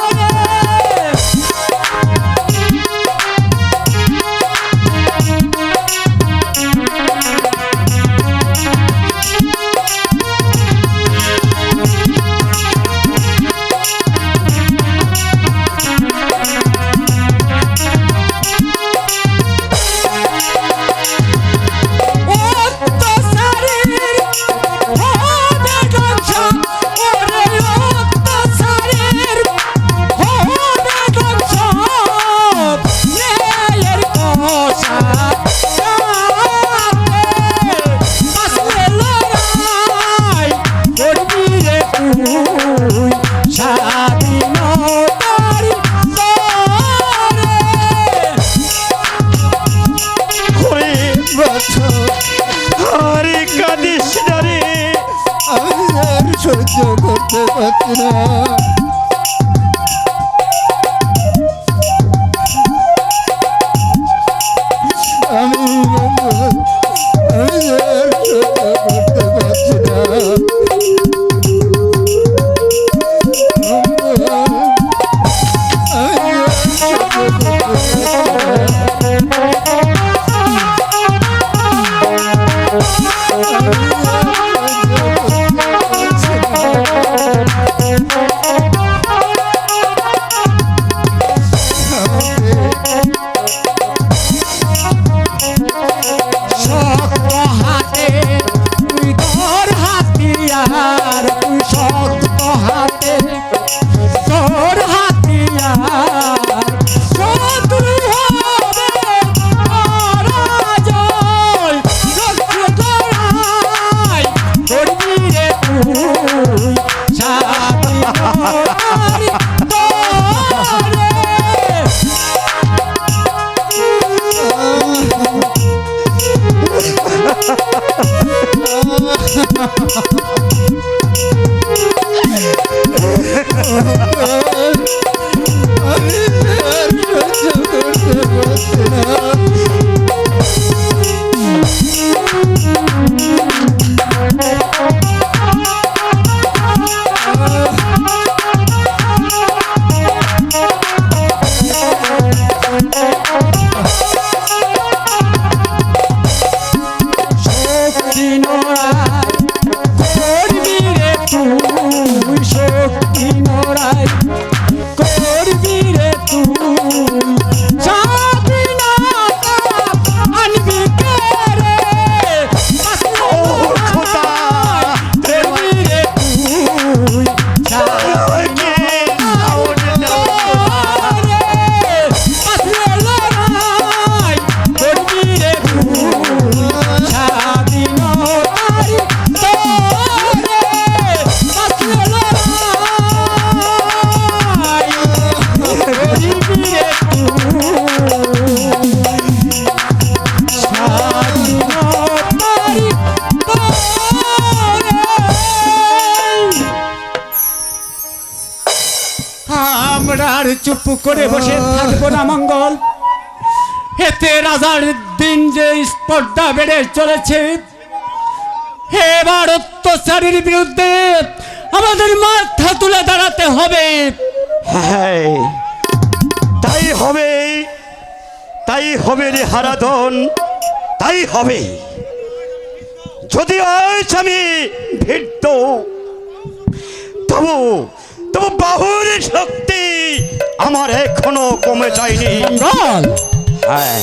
দিবি রে আমরা আর চুপ করে বসে থাকবো না মঙ্গল। এতে রাজার দিন যে স্পর্ধা বেড়ে চলেছে, এবার অত্যাচারীর বিরুদ্ধে আমাদের মাথা তুলে দাঁড়াতে হবে। হ্যাঁ, তাই হবে, তাই হবে রে হারাধন, তাই হবে। যদি আজ আমি ভিড়ত, তবু তবু বাহুর শক্তি আমার এখনো কমে যায়নি। হ্যাঁ,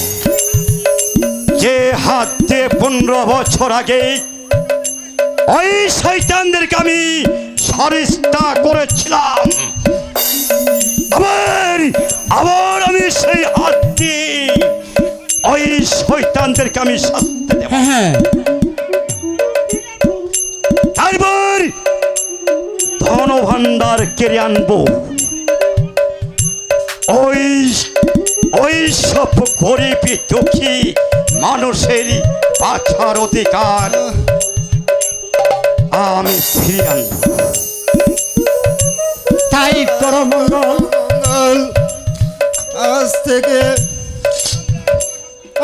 যে হাত দিয়ে 15 বছর আগে ওই শয়তানদেরকে আমি সরিষ্টা করেছিলাম, আবার আবার আমি সেই হাত দিয়ে ওই শয়তানদেরকে আমি শাস্তি দেব। তারপর ধন ভান্ডার কেড়ে আনবো। ওই ওই সব গরিব দুঃখী মানুষের বাঁচার অধিকার আমি ফিরিয়ে আনবো। তাই করো মঙ্গল। আজ থেকে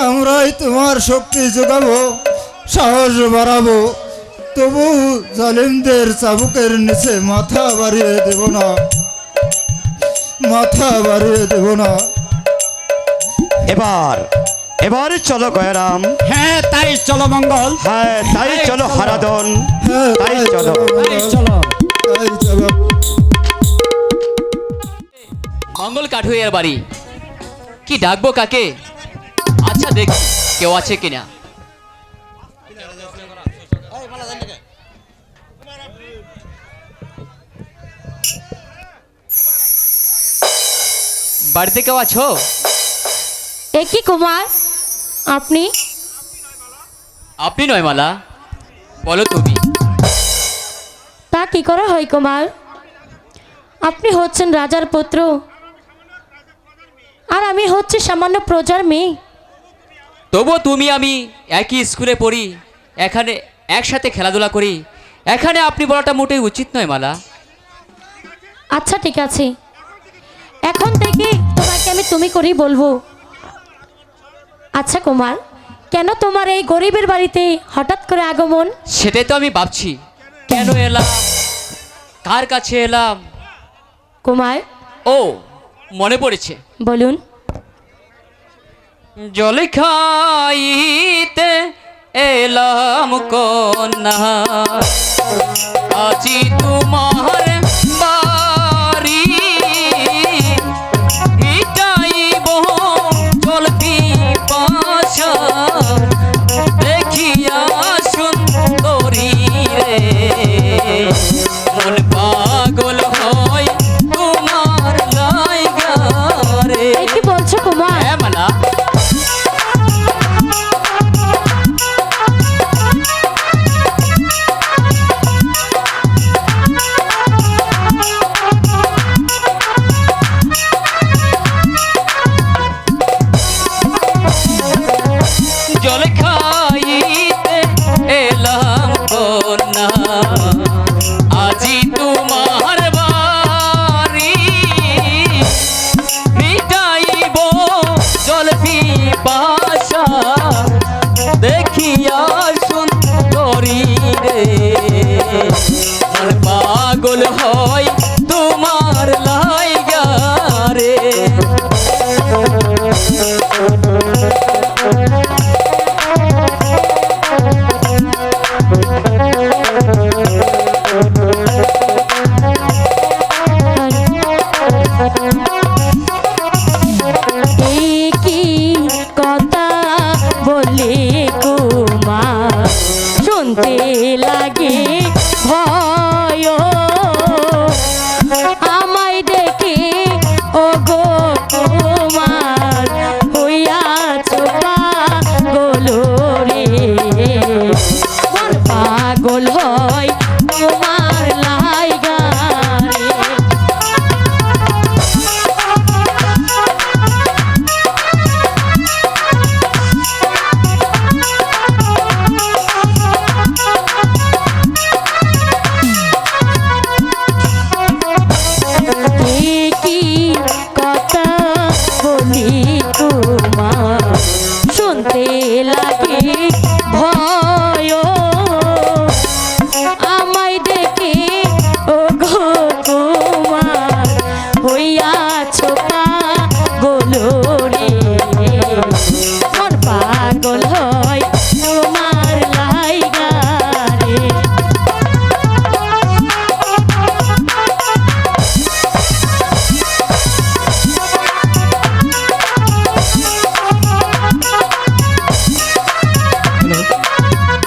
আমরাই তোমার শক্তি যোগাবো, সাহস বাড়াবো, তবু জালিমদের চাবুকের নিচে মাথা বাড়িয়ে দেব না, মাথা বাড়িয়ে দেব না। এবার চলো গয়রাম। হ্যাঁ, তাই চলো মঙ্গল। হ্যাঁ, তাই চলো হারাধন। তাই চলো, চলো, তাই চলো। মঙ্গল কাঠুইয়ার বাড়ি, কি ডাকবো কাকে? আচ্ছা দেখি কেউ আছে কিনা। বাড়িতে কেউ আছো? একই কুমার, আপনি? আপনি নয় মালা, বলো তুমি। তা কি করে হয় কুমার? আপনি হচ্ছেন রাজার পুত্র, আর আমি হচ্ছে সামান্য প্রজার মেয়ে। তবুও তুমি আমি একই স্কুলে পড়ি, এখানে একসাথে খেলাধুলা করি, এখানে আপনি বলাটা মোটেই উচিত নয় মালা। আচ্ছা ঠিক আছে, এখন থেকে তোমাকে আমি তুমি করেই বলবো। আচ্ছা কুমার, কেন তোমার এই গরিবের বাড়িতে হঠাৎ করে আগমন? সেটাই তো আমি ভাবছি, কেন এলাম, কার কাছে এলাম। কুমার, ও মনে পড়েছে, বলুন। জল খাইতে এলাম কন্যা, আজি তোমার বাড়ি, ইটাইব জল পিপাসা, দেখিয়া সুন্দরী রে, মন পাগল হয় তোমার লাইগা রে। এই কি বলছো কুমার? হ্যাঁ মালা, জল খাইতে এলাম কন্যা, আজি তোমার বাড়ি, মিটাইব জল পিপাসা, দেখিয়া সুন্দরী রে, মন পাগল হয় তোমার লাইগা রে। কি কথা বলে কুমার, শুনতে লাগে ভয়, আমায় দেখে ও গো কুমার হইয়া বলি তোমার শুনতে লাগে ভয় আমায় দেখে ও গো তোমার হইয়াছো পাগল রে মন পাগল হয় তোমার লাইগা রে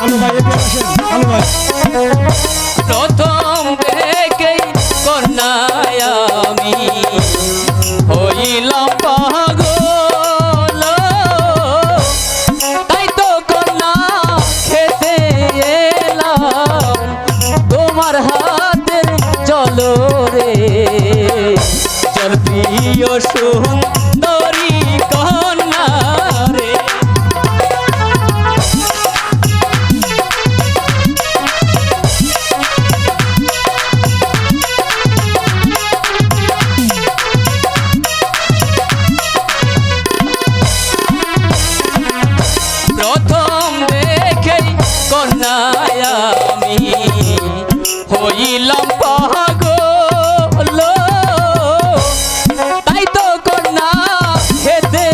আলু ভাই এদিকে আসেন, আলু ভাই প্রথম দেখেই কন্যায় আমি হইলাম পাগল তাই তো কন্যা খেতে এলাম তোমার হাতের চলো রে চল প্রিয় সুন্দরী কন্যা রে প্রথম দেখেই কন্যায় আমি হইলাম পাগল তাই তো কন্যা খেতে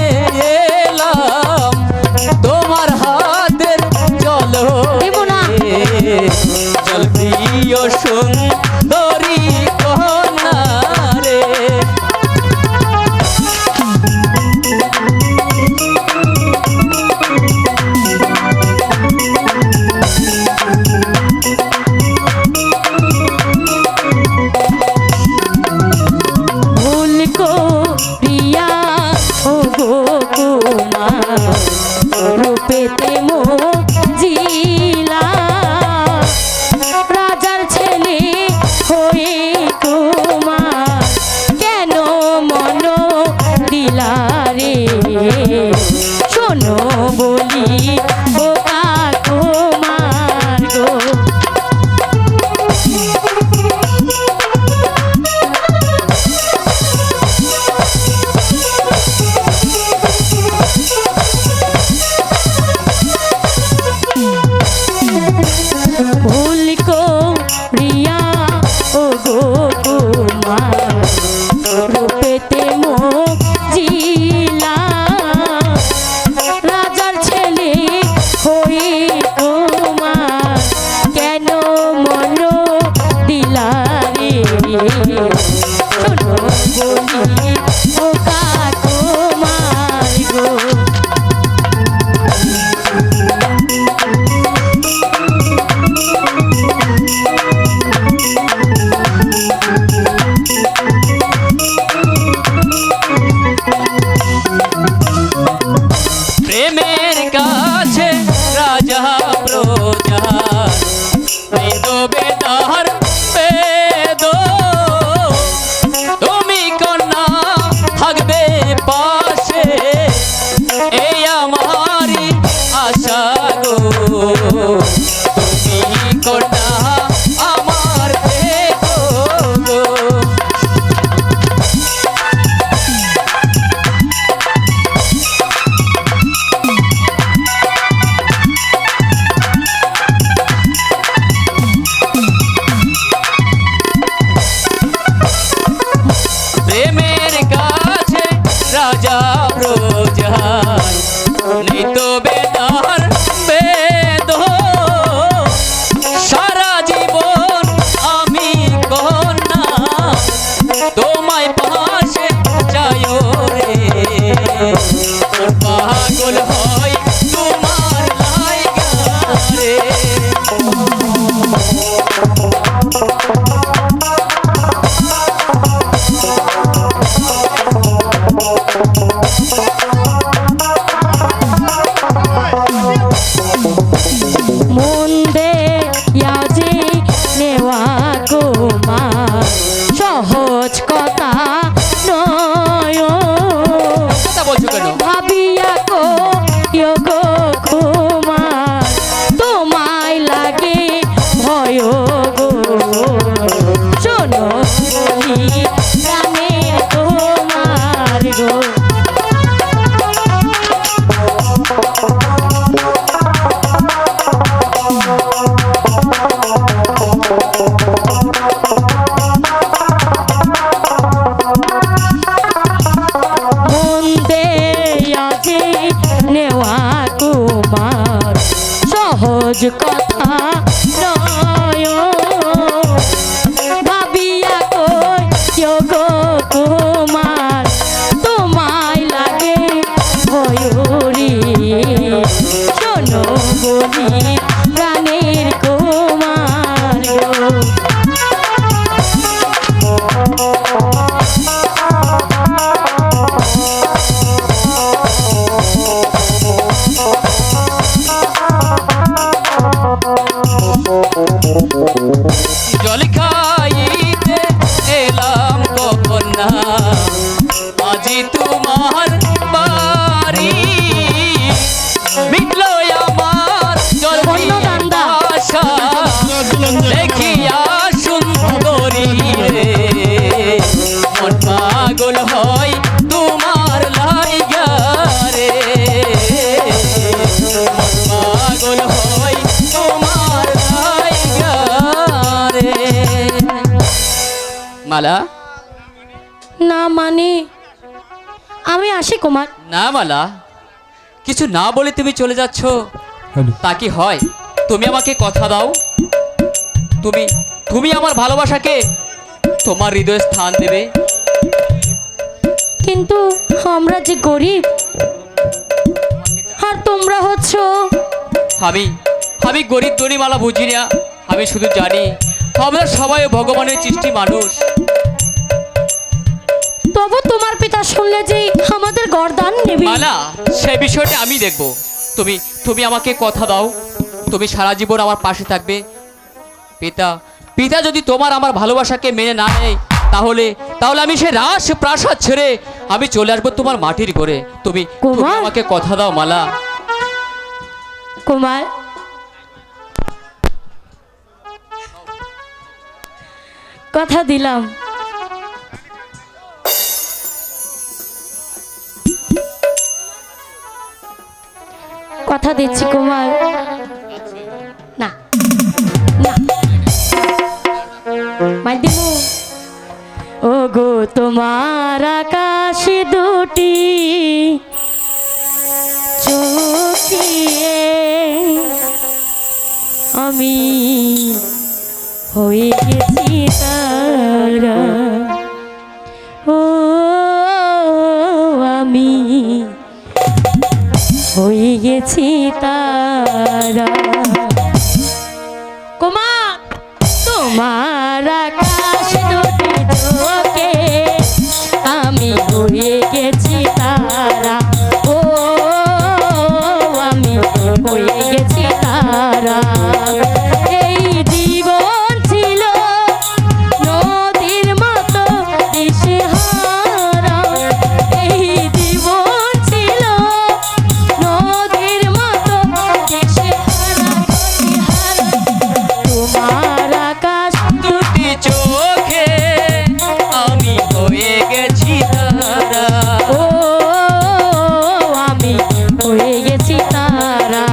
এলাম তোমার হাতের চলো চল প্রিয় সুন্দরী কন্যা রে ভুল করিয়া ও গো কুমার রূপেতে জিলা রাজার ছেলে হয়ে তোমার কেন মন দিলা রে শোনো বলি ও কুমার গো ভুল করিয়া ও গো কুমার রূপেতে জিলা রাজার ছেলে হয়ে তোমার কেন মন দিলা রে শোনো বলি ও কুমার গো প্রেমের কাছে রাজা প্রজা বেদ বেদার বেদ তুমি কন্যা থাকবে পাশে এই আমারই আশা গো তুমি কন্যা আমার দেখো গো প্রেমের কাছে রাজা প্রজার নেই তো বেদার বেদ সারা জীবন আমি কন্যা তোমায় পাশে চাই রে পাগল হয় তোমার লাইগা রে মন দে যে নেওয়া কুমার সহজ কথা নয় কথা বলছো কেন ভাবিয়া কো গো কুমার তোমায় লাগে ভয় গো শোনো বলি প্রাণের তোমার গো সহজ কথা নয় ভাবিয়া কই গো কুমার তোমায় লাগে ভয়ুরি শোনো বলি প্রাণের কুমার গো জল খাইতে এলাম কখন না আজি তোমার বাড়ি মিটলো আমার জল আশা দেখিয়া সুন্দরী রে মন পাগল হয় তোমার লাইগা রে মন পাগল হয় তোমার লাইগা রে মালা না মানে আমি আসি কুমার না মালা কিছু না বলে তুমি চলে যাচ্ছ তা কি হয় তুমি আমাকে কথা দাও তুমি তুমি আমার ভালোবাসাকে তোমার হৃদয়ে স্থান দেবে কিন্তু আমরা যে গরিব আর তোমরা হচ্ছ আমি আমি গরিব ধনী মালা বুঝি না আমি শুধু জানি আমরা সবাই ভগবানের সৃষ্টি মানুষ তবু তোমার পিতা শুনলে যে আমাদের গরদান নেবে মালা সেই বিষয়টা আমি দেখব তুমি তুমি আমাকে কথা দাও তুমি সারা জীবন আমার পাশে থাকবে পিতা পিতা যদি তোমার আমার ভালোবাসাকে মেনে না নেয় তাহলে তাহলে আমি সেই রাস প্রাসাদ ছেড়ে আমি চলে আসবো তোমার মাটির ঘরে তুমি তুমি কুমার? আমাকে কথা দাও মালা কুমার কথা দিলাম কথা দিচ্ছি কুমার না না মাইদিমু ও গো তোমার আকাশ দুটি চোখিয়ে আমি হয়ে গেছি তারা ও আমি হয়ে গেছি তারা কুমার তোমার আকাশ দুটি চোখে আমি হয়ে গেছি তারা ও আমি হয়ে গেছি তারা এই জীবন ছিল নদীর মতো দিশেহারা এই জীবন ছিল নদীর মতো দিশেহারা তোমার আকাশ দুটি চোখে আমি হয়ে গেছি তারা ও আমি হয়ে গেছি তারা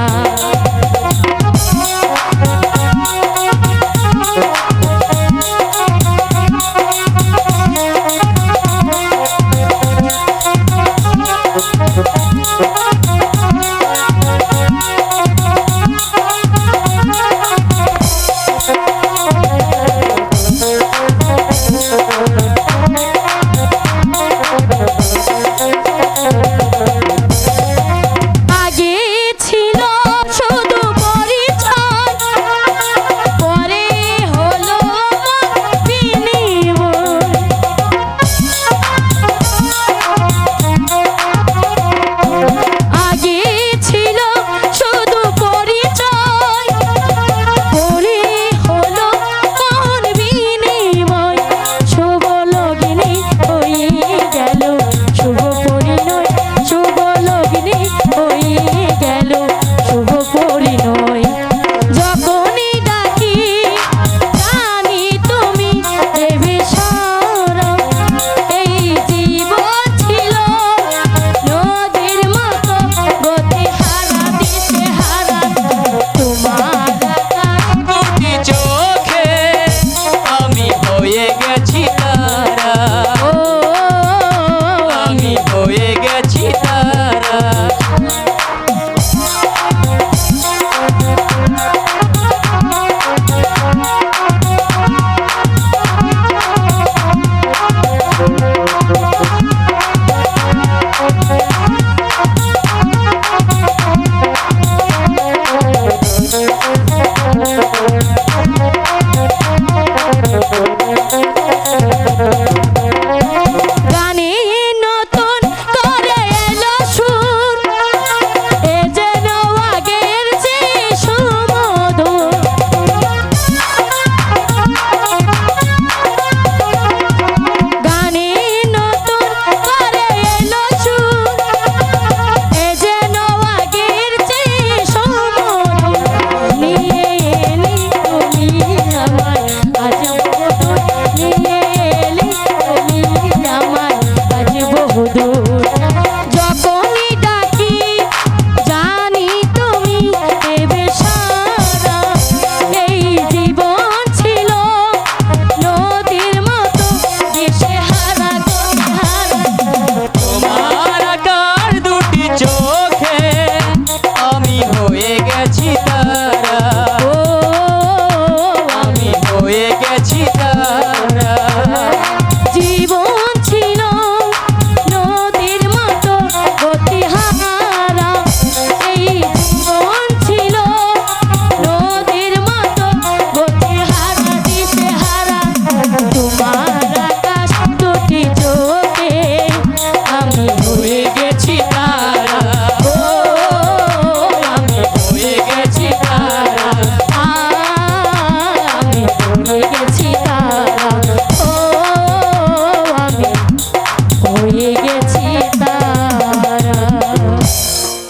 আগে ছিল শুধু পরিচয় পরে হলো বিনিময়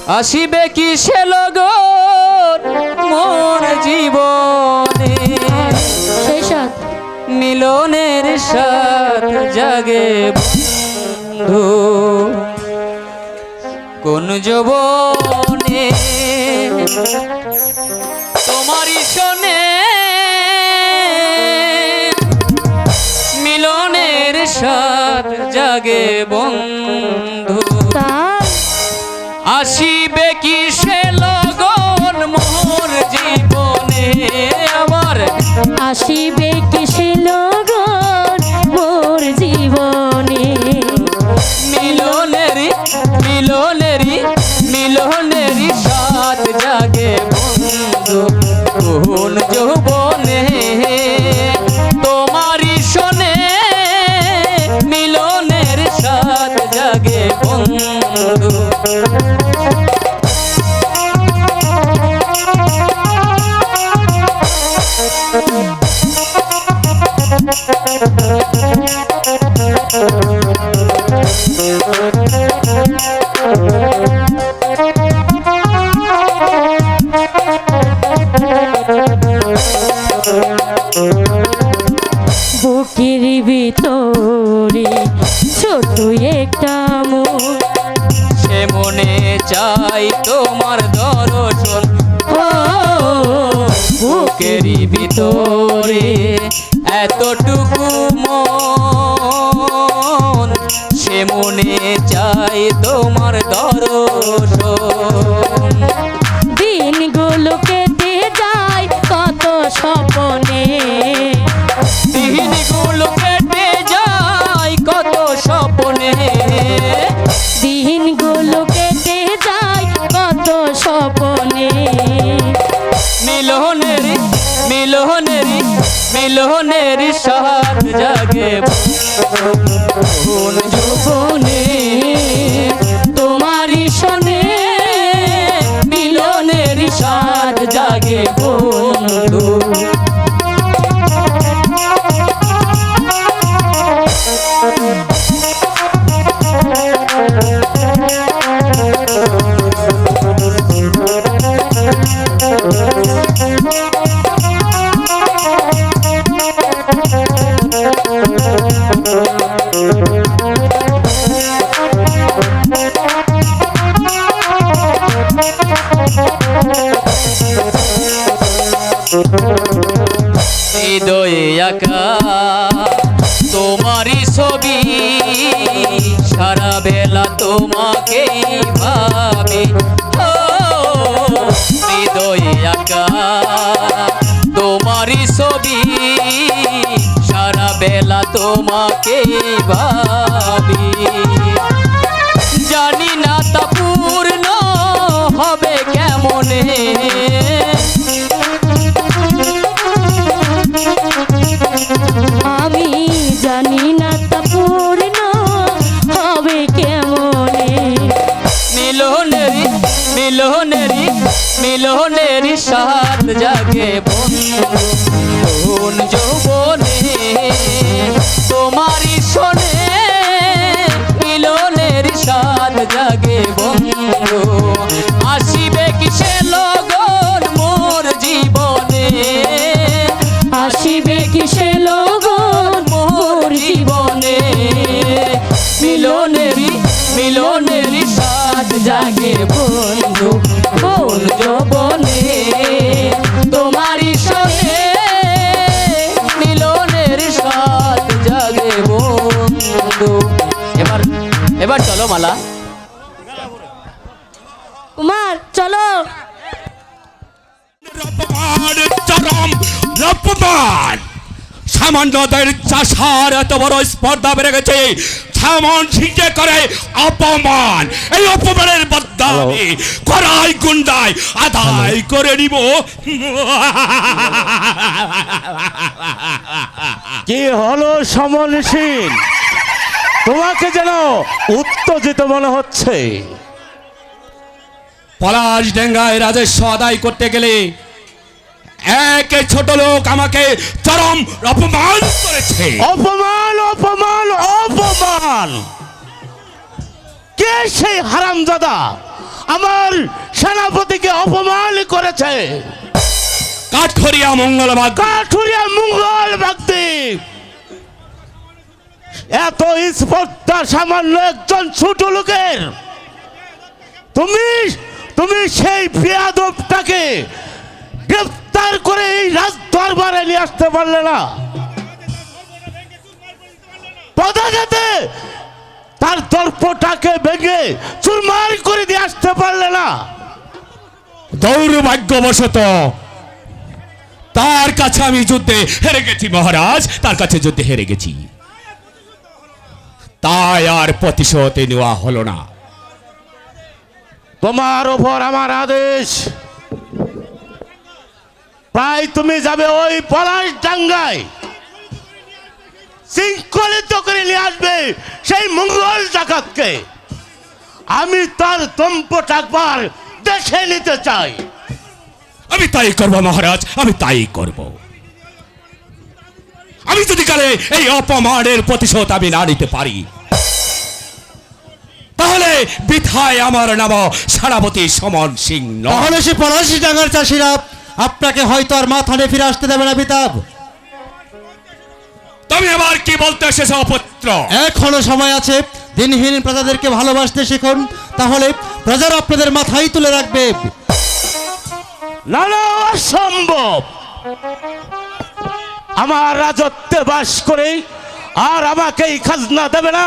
আসিবে কি সে লগন মোর জীবনে সেই সাথ মিলনের সাথ জাগে বন্ধু কোন যৌবনে তোমারই শোনে মিলনের সাথ জাগে বন্ধু তাই আসিবে কি সে লগন মোর জীবনে আমার আসিবে কিসে লগন মোর জীবনে মিলনেরি মিলনেরি মিলনেরি সাথ জাগে বন্ধু কোন যৌবনে তোমারই শোনে মিলনের সাথ জাগে বন্ধু বুকের ভিতরে ছোট একটা মন সে মনে চাই তোমার দর্শন ও বুকেরই ভিতরে এতটুকু মন সে মনে চাই তোমার দর্শন দিনগুলো কেটে যায় কত স্বপনে দিনগুলো কেটে যায় কত স্বপ্নে দিনগুলো কেটে যায় কত স্বপনে মিলনেরি মিলনেরি মিলনেরি সাথ জাগে কোন যৌবনে তোমারই শোনে মিলনেরি সাথ জাগে বন্ধু হৃদয়ে আঁকা তোমারই ছবি সারা বেলা তোমাকেই ভাবি ও হৃদয়ে আঁকা তোমারই ছবি সারা বেলা তোমাকেই ভাবি জানি না তা পূর্ণ হবে কেমনে আমি জানি না তা পূর্ণ হবে কেমনে মিলনেরি মিলনেরি মিলনেরি সাথ জাগে বন্ধু কোন যৌবনে তোমারই শোনে মিলনেরি সাথ জাগে বন্ধু আসিবে কিসে লগন মোর জীবনে আসিবে কিসে লগন মোর জীবনে মিলনেরি মিলনেরি সাথ জাগে বন্ধু কোন যৌবনে তোমারই শোনে মিলনের সাথ জাগে বন্ধু এবার এবার চলো মালা কুমার চলো চরম রপমান সামান্যদের চাষার এত বড় স্পর্ধা বেড়ে গেছে সামন ছিটে করে অপমান এই অপমানের বদলা আমি করাই গুন্ডায় আদায় করে নিব কি হলো সমনসীন তোমাকে যেন উত্তেজিত মনে হচ্ছে পলাশ ডেঙ্গায় রাজস্ব আদায় করতে গেলে এক ছোট লোক আমাকে চরম অপমান করেছে অপমান অপমান অপমান কে সেই হারামজাদা আমার সেনাপতিকে অপমান করেছে। কাঠখড়িয়া মঙ্গল ভাগ কাঠুরিয়া মঙ্গল ব্যক্তি এত স্পর্ধা সামান্য একজন ছোট লোকের, তুমি সেই বেয়াদবটাকে গ্রেফতার করে এই রাজ দরবারে নিয়ে আসতে পারলে না? পদাঘাতে তার দর্পটাকে ভেঙে চুরমার করে দিয়ে আসতে পারলে না? দৌর্ভাগ্যবশত তার কাছে আমি যুদ্ধে হেরে গেছি মহারাজ, তার কাছে যুদ্ধে হেরে গেছি, তাই আর প্রতিশোধ নেওয়া হলো না। তোমার ওপর আমার আদেশ, প্রায় তুমি যাবে ওই পলাশ ডাঙ্গায়, শৃঙ্খলিত করে নিয়ে আসবে সেই মঙ্গল ডাকাতকে। আমি তার দম্পট একবার দেখে নিতে চাই। আমি তাই করব মহারাজ, আমি তাই করব। আমি যদি কালে এই অপমানের প্রতিশোধ আমি না নিতে পারি, তাহলে বৃথায় আমার নাম সেনাপতি সমন সিং নয়। তাহলে সে পলাশি ডাঙ্গার চাষিরা আপনাকে হয়তো আর মাথানে ফিরে আসতে দেবে না বিতাব। তুমি আবার কি বলতে এসেছ পুত্র? এখনো সময় আছে, দিনহীন প্রজাদেরকে ভালোবাসতে শিখুন, তাহলে প্রজারা আপনাদের মাথায় তুলে রাখবে। না না, অসম্ভব। আমার রাজত্বে বাস করে আর আমাকেই খাজনা দেবে না,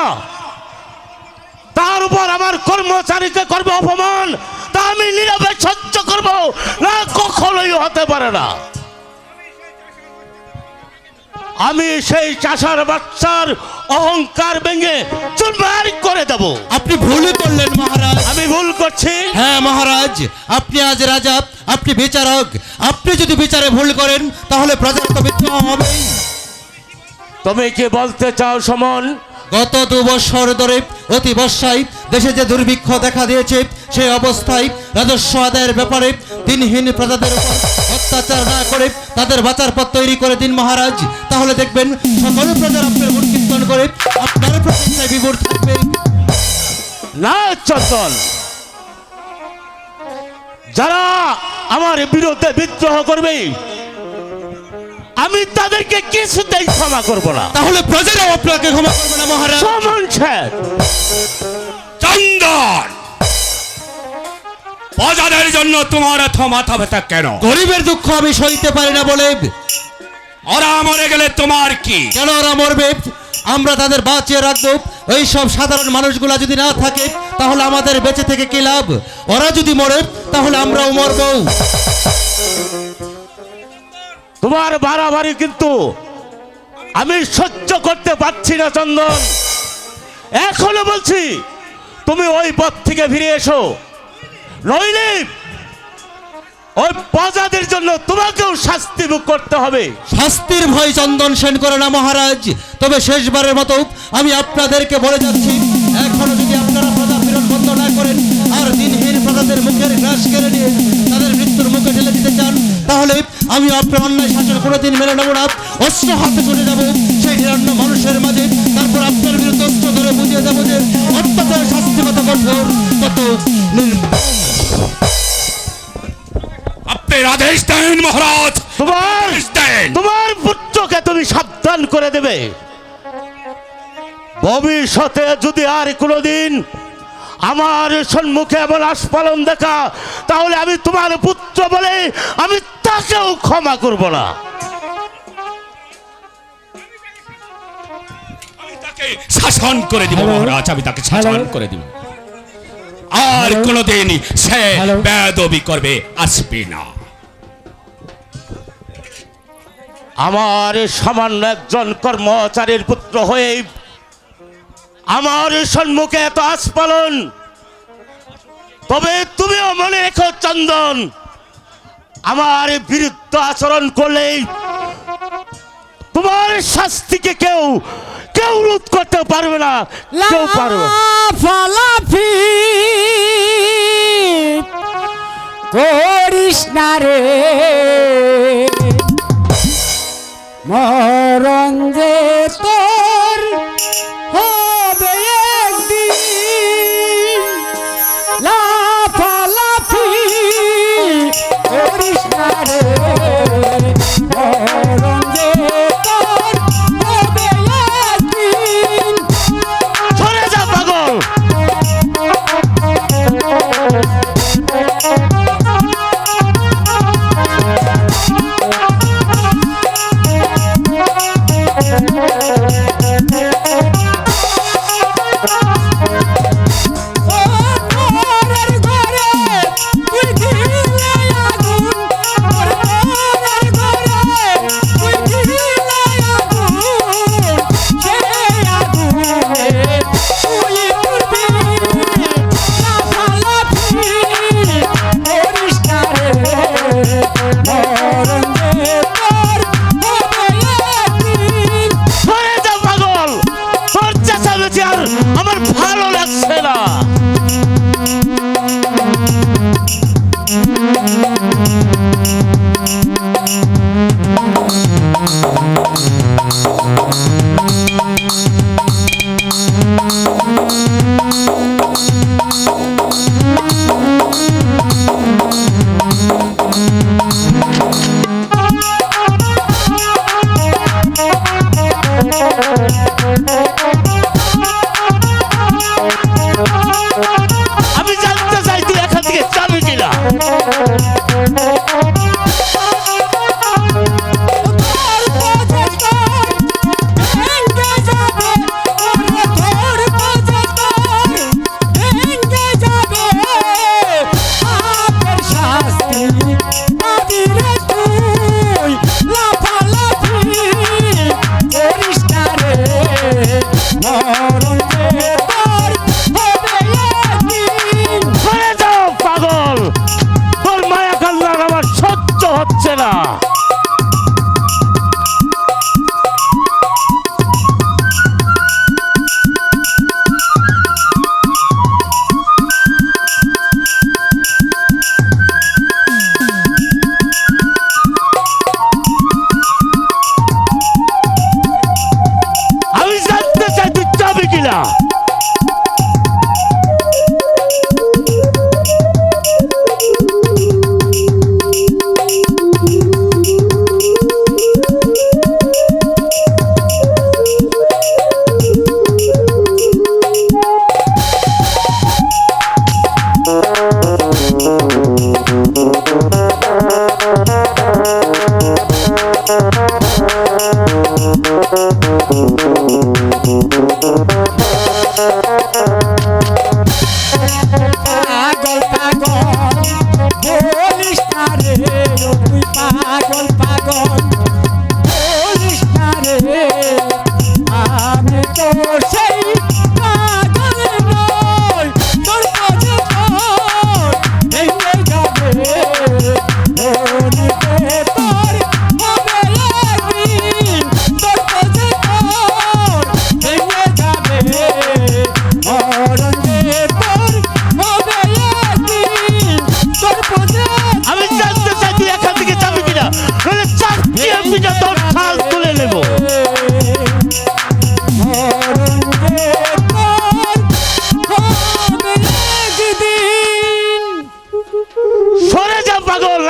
তার উপর আমার কর্মচারীকে করবে অপমান, তা আমি নীরবে সহ্য করব না? কখনোই হতে পারে না। আমি সেই চাষার বাচ্চার অহংকার ভেঙে চুরমার করে দেব। আপনি ভুল করলেন মহারাজ। আমি ভুল করছি? হ্যাঁ মহারাজ, আপনি আজ রাজা, আপনি বিচারক। আপনি যদি বিচারে ভুল করেন তাহলে প্রজার তো বিদ্রোহ হবেই। তুমি কি বলতে চাও সমন? গত 2 বছর ধরে অতি বর্ষায় দেশে যে দুর্ভিক্ষ দেখা দিয়েছে, সেই অবস্থায় রাজস্ব আদায়ের ব্যাপারে দিনহীন প্রজাদের উপর অত্যাচার না করে তাদের বাঁচার পথ তৈরি করে দিন মহারাজ, তাহলে দেখবেন সকল প্রজার আপনার গুণ কীর্তন করে আপনার প্রশংসায় বিভোর থাকবে। না চন্দন, যারা আমার বিরুদ্ধে বিদ্রোহ করবে আমি তাদেরকে কিছুতেই ক্ষমা করব না। তাহলে প্রজারাও আপনাকে ক্ষমা করবে না মহারাজ। সমন স্যার, চন্দন, প্রজাদের জন্য তোমার এত মাথা ব্যথা কেন? গরিবের দুঃখ আমি সইতে পারি না বলে। ওরা মরে গেলে তোমার কি? কেন ওরা মরবে? আমরা তাদের বাঁচিয়ে রাখবো। ওই সব সাধারণ মানুষগুলা যদি না থাকে তাহলে আমাদের বেঁচে থেকে কি লাভ? ওরা যদি মরে তাহলে আমরাও মরবো। তোমার বাড়াবাড়ি কিন্তু আমি সহ্য করতে পারছি না চন্দন। এখনো বলছি তুমি ওই পথ থেকে ফিরে এসো, নইলে ওই প্রজাদের জন্য তোমাকেও শাস্তি ভোগ করতে হবে। শাস্তির ভয় চন্দন সেন করে না মহারাজ। তবে শেষবারের মতো আমি আপনাদেরকে বলে যাচ্ছি, এখনো যদি আপনারা প্রজা ফেরত বন্ধ না করেন আর দিনহীন প্রজাদের মুখের গ্রাস কেড়ে নিয়ে তাদের মৃত্যুর মুখে ঠেলে দিতে চান, তাহলে আমি আপনার অন্যায় শাসন কোনোদিন মেনে নেব না। অস্ত্র হাতে চলে যাব সেই নিরন্ন মানুষের মাঝে, তারপর আপনার বিরুদ্ধে অস্ত্র ধরে বুঝিয়ে দেবো যে অত্যাচার শাস্তি কত কঠোর, কত আপনার আদেশ দেন মহারাজ। তোমার পুত্রকে তুমি সাবধান করে দেবে। ভবিষ্যতে যদি আর কোনোদিন আমার সম্মুখে এমন আস্ফালন দেখা, তাহলে আমি তোমার পুত্র বলে আমি তাকেও ক্ষমা করব না। আমি তাকে শাসন করে দিব মহারাজ, আমি তাকে শাসন করে দিব। আর কোনোদিন সে বেয়াদবি করবে আসবে না। আমার সামান্য একজন কর্মচারীর পুত্র হয়ে আমার সম্মুখে এত আস্ফালন, তবে তুমিও মনে রেখো চন্দন, আমার বিরুদ্ধে আচরণ করলে তোমার শাস্তিকে কেউ কেউ রোধ করতে পারবে না, কেউ পারবে করিস না রে মরণ যে তোর হবে একদিন, লাফা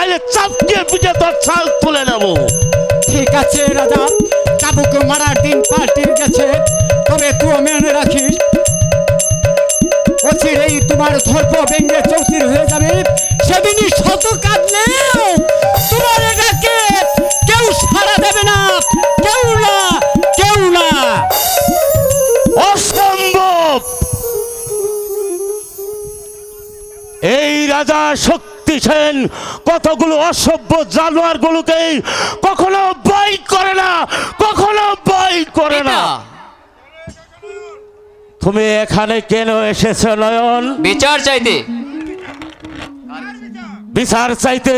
নাইলে চাপকে পিঠে তোর ছাল তুলে নেবো। ঠিক আছে রাজা, চাবুক মারার দিন পাল্টে গেছে, তবে তুই মেনে রাখিস অচিরেই তোমার ধর্ম ভেঙে চৌচির হয়ে যাবে। সেদিনই শত কাঁদলেও তোমার এটাকে কেউ সাড়া দেবে না, কেউ না, কেউ না। অসম্ভব! এই রাজা শক্তি সেন কতগুলো অসভ্য জানোয়ার গুলোকে কখনো ভয় করে না, কখনো ভয় করে না। পিতা, তুমি এখানে কেন এসেছো নয়ন? বিচার চাইতে। বিচার চাইতে?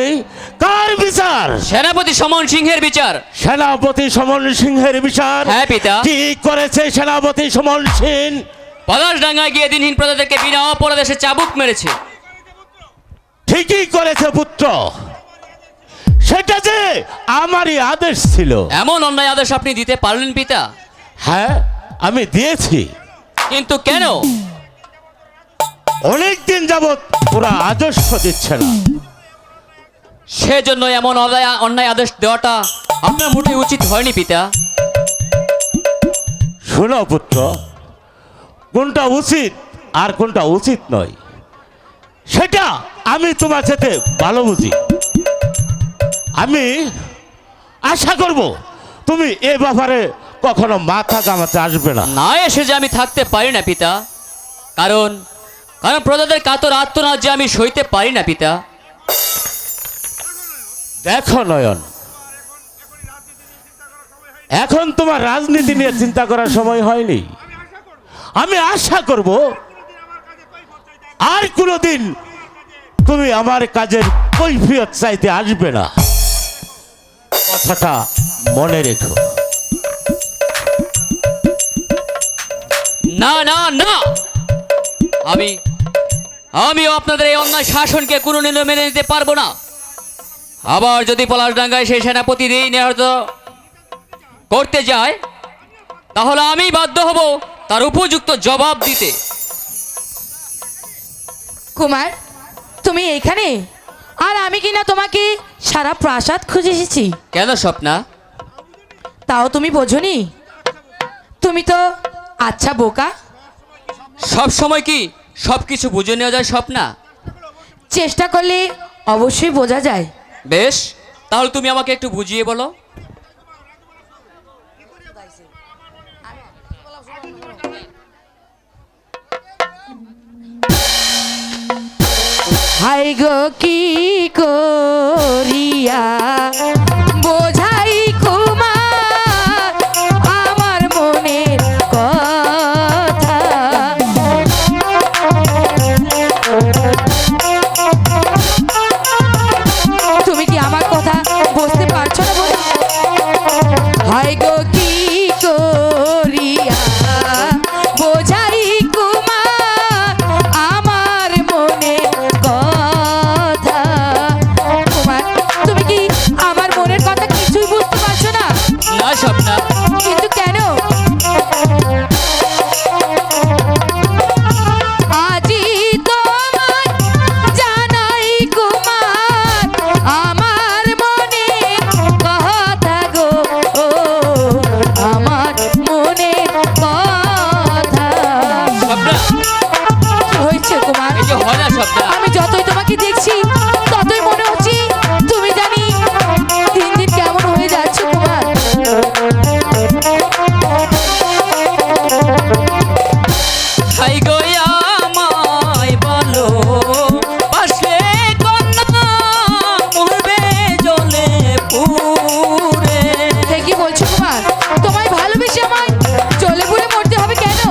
কার বিচার? সেনাপতি সমন সিংহের বিচার। সেনাপতি সমন সিংহের বিচার? হ্যাঁ পিতা। কি করেছে সেনাপতি সমন সিং? পলাশডাঙ্গায় গিয়ে দিনহীন প্রজাদেরকে বিনা অপরাধে সে চাবুক মেরেছে। ঠিকই করেছে পুত্র, সেটা যে আমারই আদেশ ছিল। এমন অন্যায় আদেশ আপনি দিতে পারলেন পিতা? হ্যাঁ, আমি দিয়েছি। কিন্তু কেন? অনেকদিন যাবত ওরা আদেশ দিচ্ছে না, সেজন্য এমন অন্যায় আদেশ দেওয়াটা আপনার মোটেই উচিত হয়নি পিতা। শোনো পুত্র, কোনটা উচিত আর কোনটা উচিত নয় সেটা আমি তোমার সাথে ভালো বুঝি। আমি আশা করব তুমি এ ব্যাপারে কখনো মাথা ঘামাতে আসবে না। না এসে যে আমি থাকতে পারি না পিতা, কারণ কারণ প্রজাদের কাতর আত্মনাদ যে আমি সইতে পারি না পিতা। দেখো নয়ন, এখন তোমার রাজনীতি নিয়ে চিন্তা করার সময় হয়নি। আমি আশা করব আর কোনোদিন তুমি আমার কাজের কৈফিয়ত চাইতে আসবে না, কথাটা মনে রেখো। না না না, আমিও আপনাদের এই অন্যায় শাসনকে কোনোদিনও মেনে নিতে পারবো না। আবার যদি পলাশডাঙ্গায় সেই সেনাপতি দিয়ে নিহত করতে যায়, তাহলে আমি বাধ্য হব তার উপযুক্ত জবাব দিতে। কুমার, তুমি এইখানে? আর আমি কিনা তোমাকে সারা প্রাসাদ খুঁজে এসেছি। কেন স্বপ্না? তাও তুমি বোঝনি? তুমি তো আচ্ছা বোকা। সব সময় কি সব কিছু বুঝে নেওয়া যায় স্বপ্না? চেষ্টা করলে অবশ্যই বোঝা যায়। বেশ, তাহলে তুমি আমাকে একটু বুঝিয়ে বলো। হাই গো কি করিয়া বোঝাই কুমার আমার মনের কথা। তুমি কি আমার কথা বুঝতে পারছো না বলো? হাই গো কি করিয়া বোঝাই কুমার আমার মনের কথা। কুমার, তুমি কি আমার মনের কথা কিছুই বুঝতে পারছো না? না স্বপ্না। কিন্তু কেন? আজি তোমায় জানাই কুমার আমার মনের কথা গো, আমার মনের কথা। স্বপ্না, কি হয়েছে কুমার? এই যে হয় না স্বপ্না। আমি যতই তোমাকে দেখছি ততই মনে হচ্ছে তুমি জানি দিন দিন কেমন হয়ে যাচ্ছে কুমার। হাই গো আমায় বলো, পাশে কন্যা মরবে জলে পুরে। এ কি বলছো কুমার? তোমায় ভালোবেসে আমায় জলে পুড়ে মরতে হবে কেন?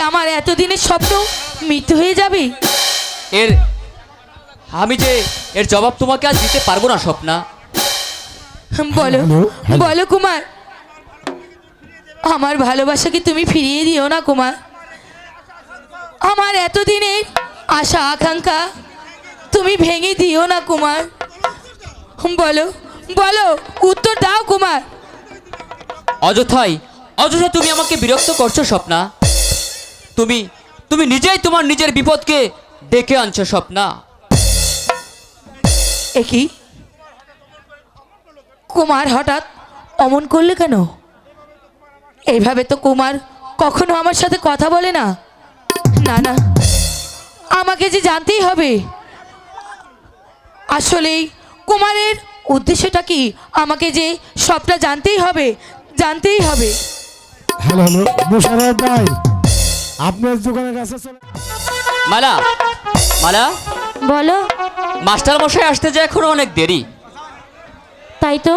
আমার এতদিনের স্বপ্ন মৃত্যু হয়ে যাবে? আমি যে এর জবাব তোমাকে আজ দিতে পারবো না স্বপ্না। বলো বলো কুমার, আমার ভালোবাসাকে তুমি ফিরিয়ে দিও না কুমার। আমার এতদিনের আশা আকাঙ্ক্ষা তুমি ভেঙে দিও না কুমার। বলো বলো, উত্তর দাও কুমার। অযথাই তুমি আমাকে বিরক্ত করছো স্বপ্না। তুমি নিজেই তোমার নিজের বিপদকে ডেকে আনছো স্বপ্না। একই কুমার হঠাৎ অমন করলে কেন? এইভাবে তো কুমার কখনো আমার সাথে কথা বলে না। না না, আমাকে যে জানতেই হবে আসলেই কুমারের উদ্দেশ্যটা কি। আমাকে যে সবটা জানতেই হবে। হ্যালো মুশারফ ভাই, আপনার দোকানের কাছে মালা বলো। মাস্টার মশাই আসতে যে এখনো অনেক দেরি। তাই তো,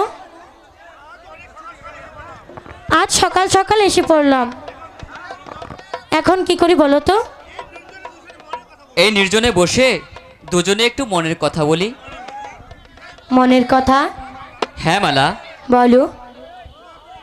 আজ সকাল সকাল এসে পড়লাম। এখন কি করি বলো তো? এই নির্জনে বসে দুজনে একটু মনের কথা বলি। মনের কথা? হ্যাঁ মালা, বলো।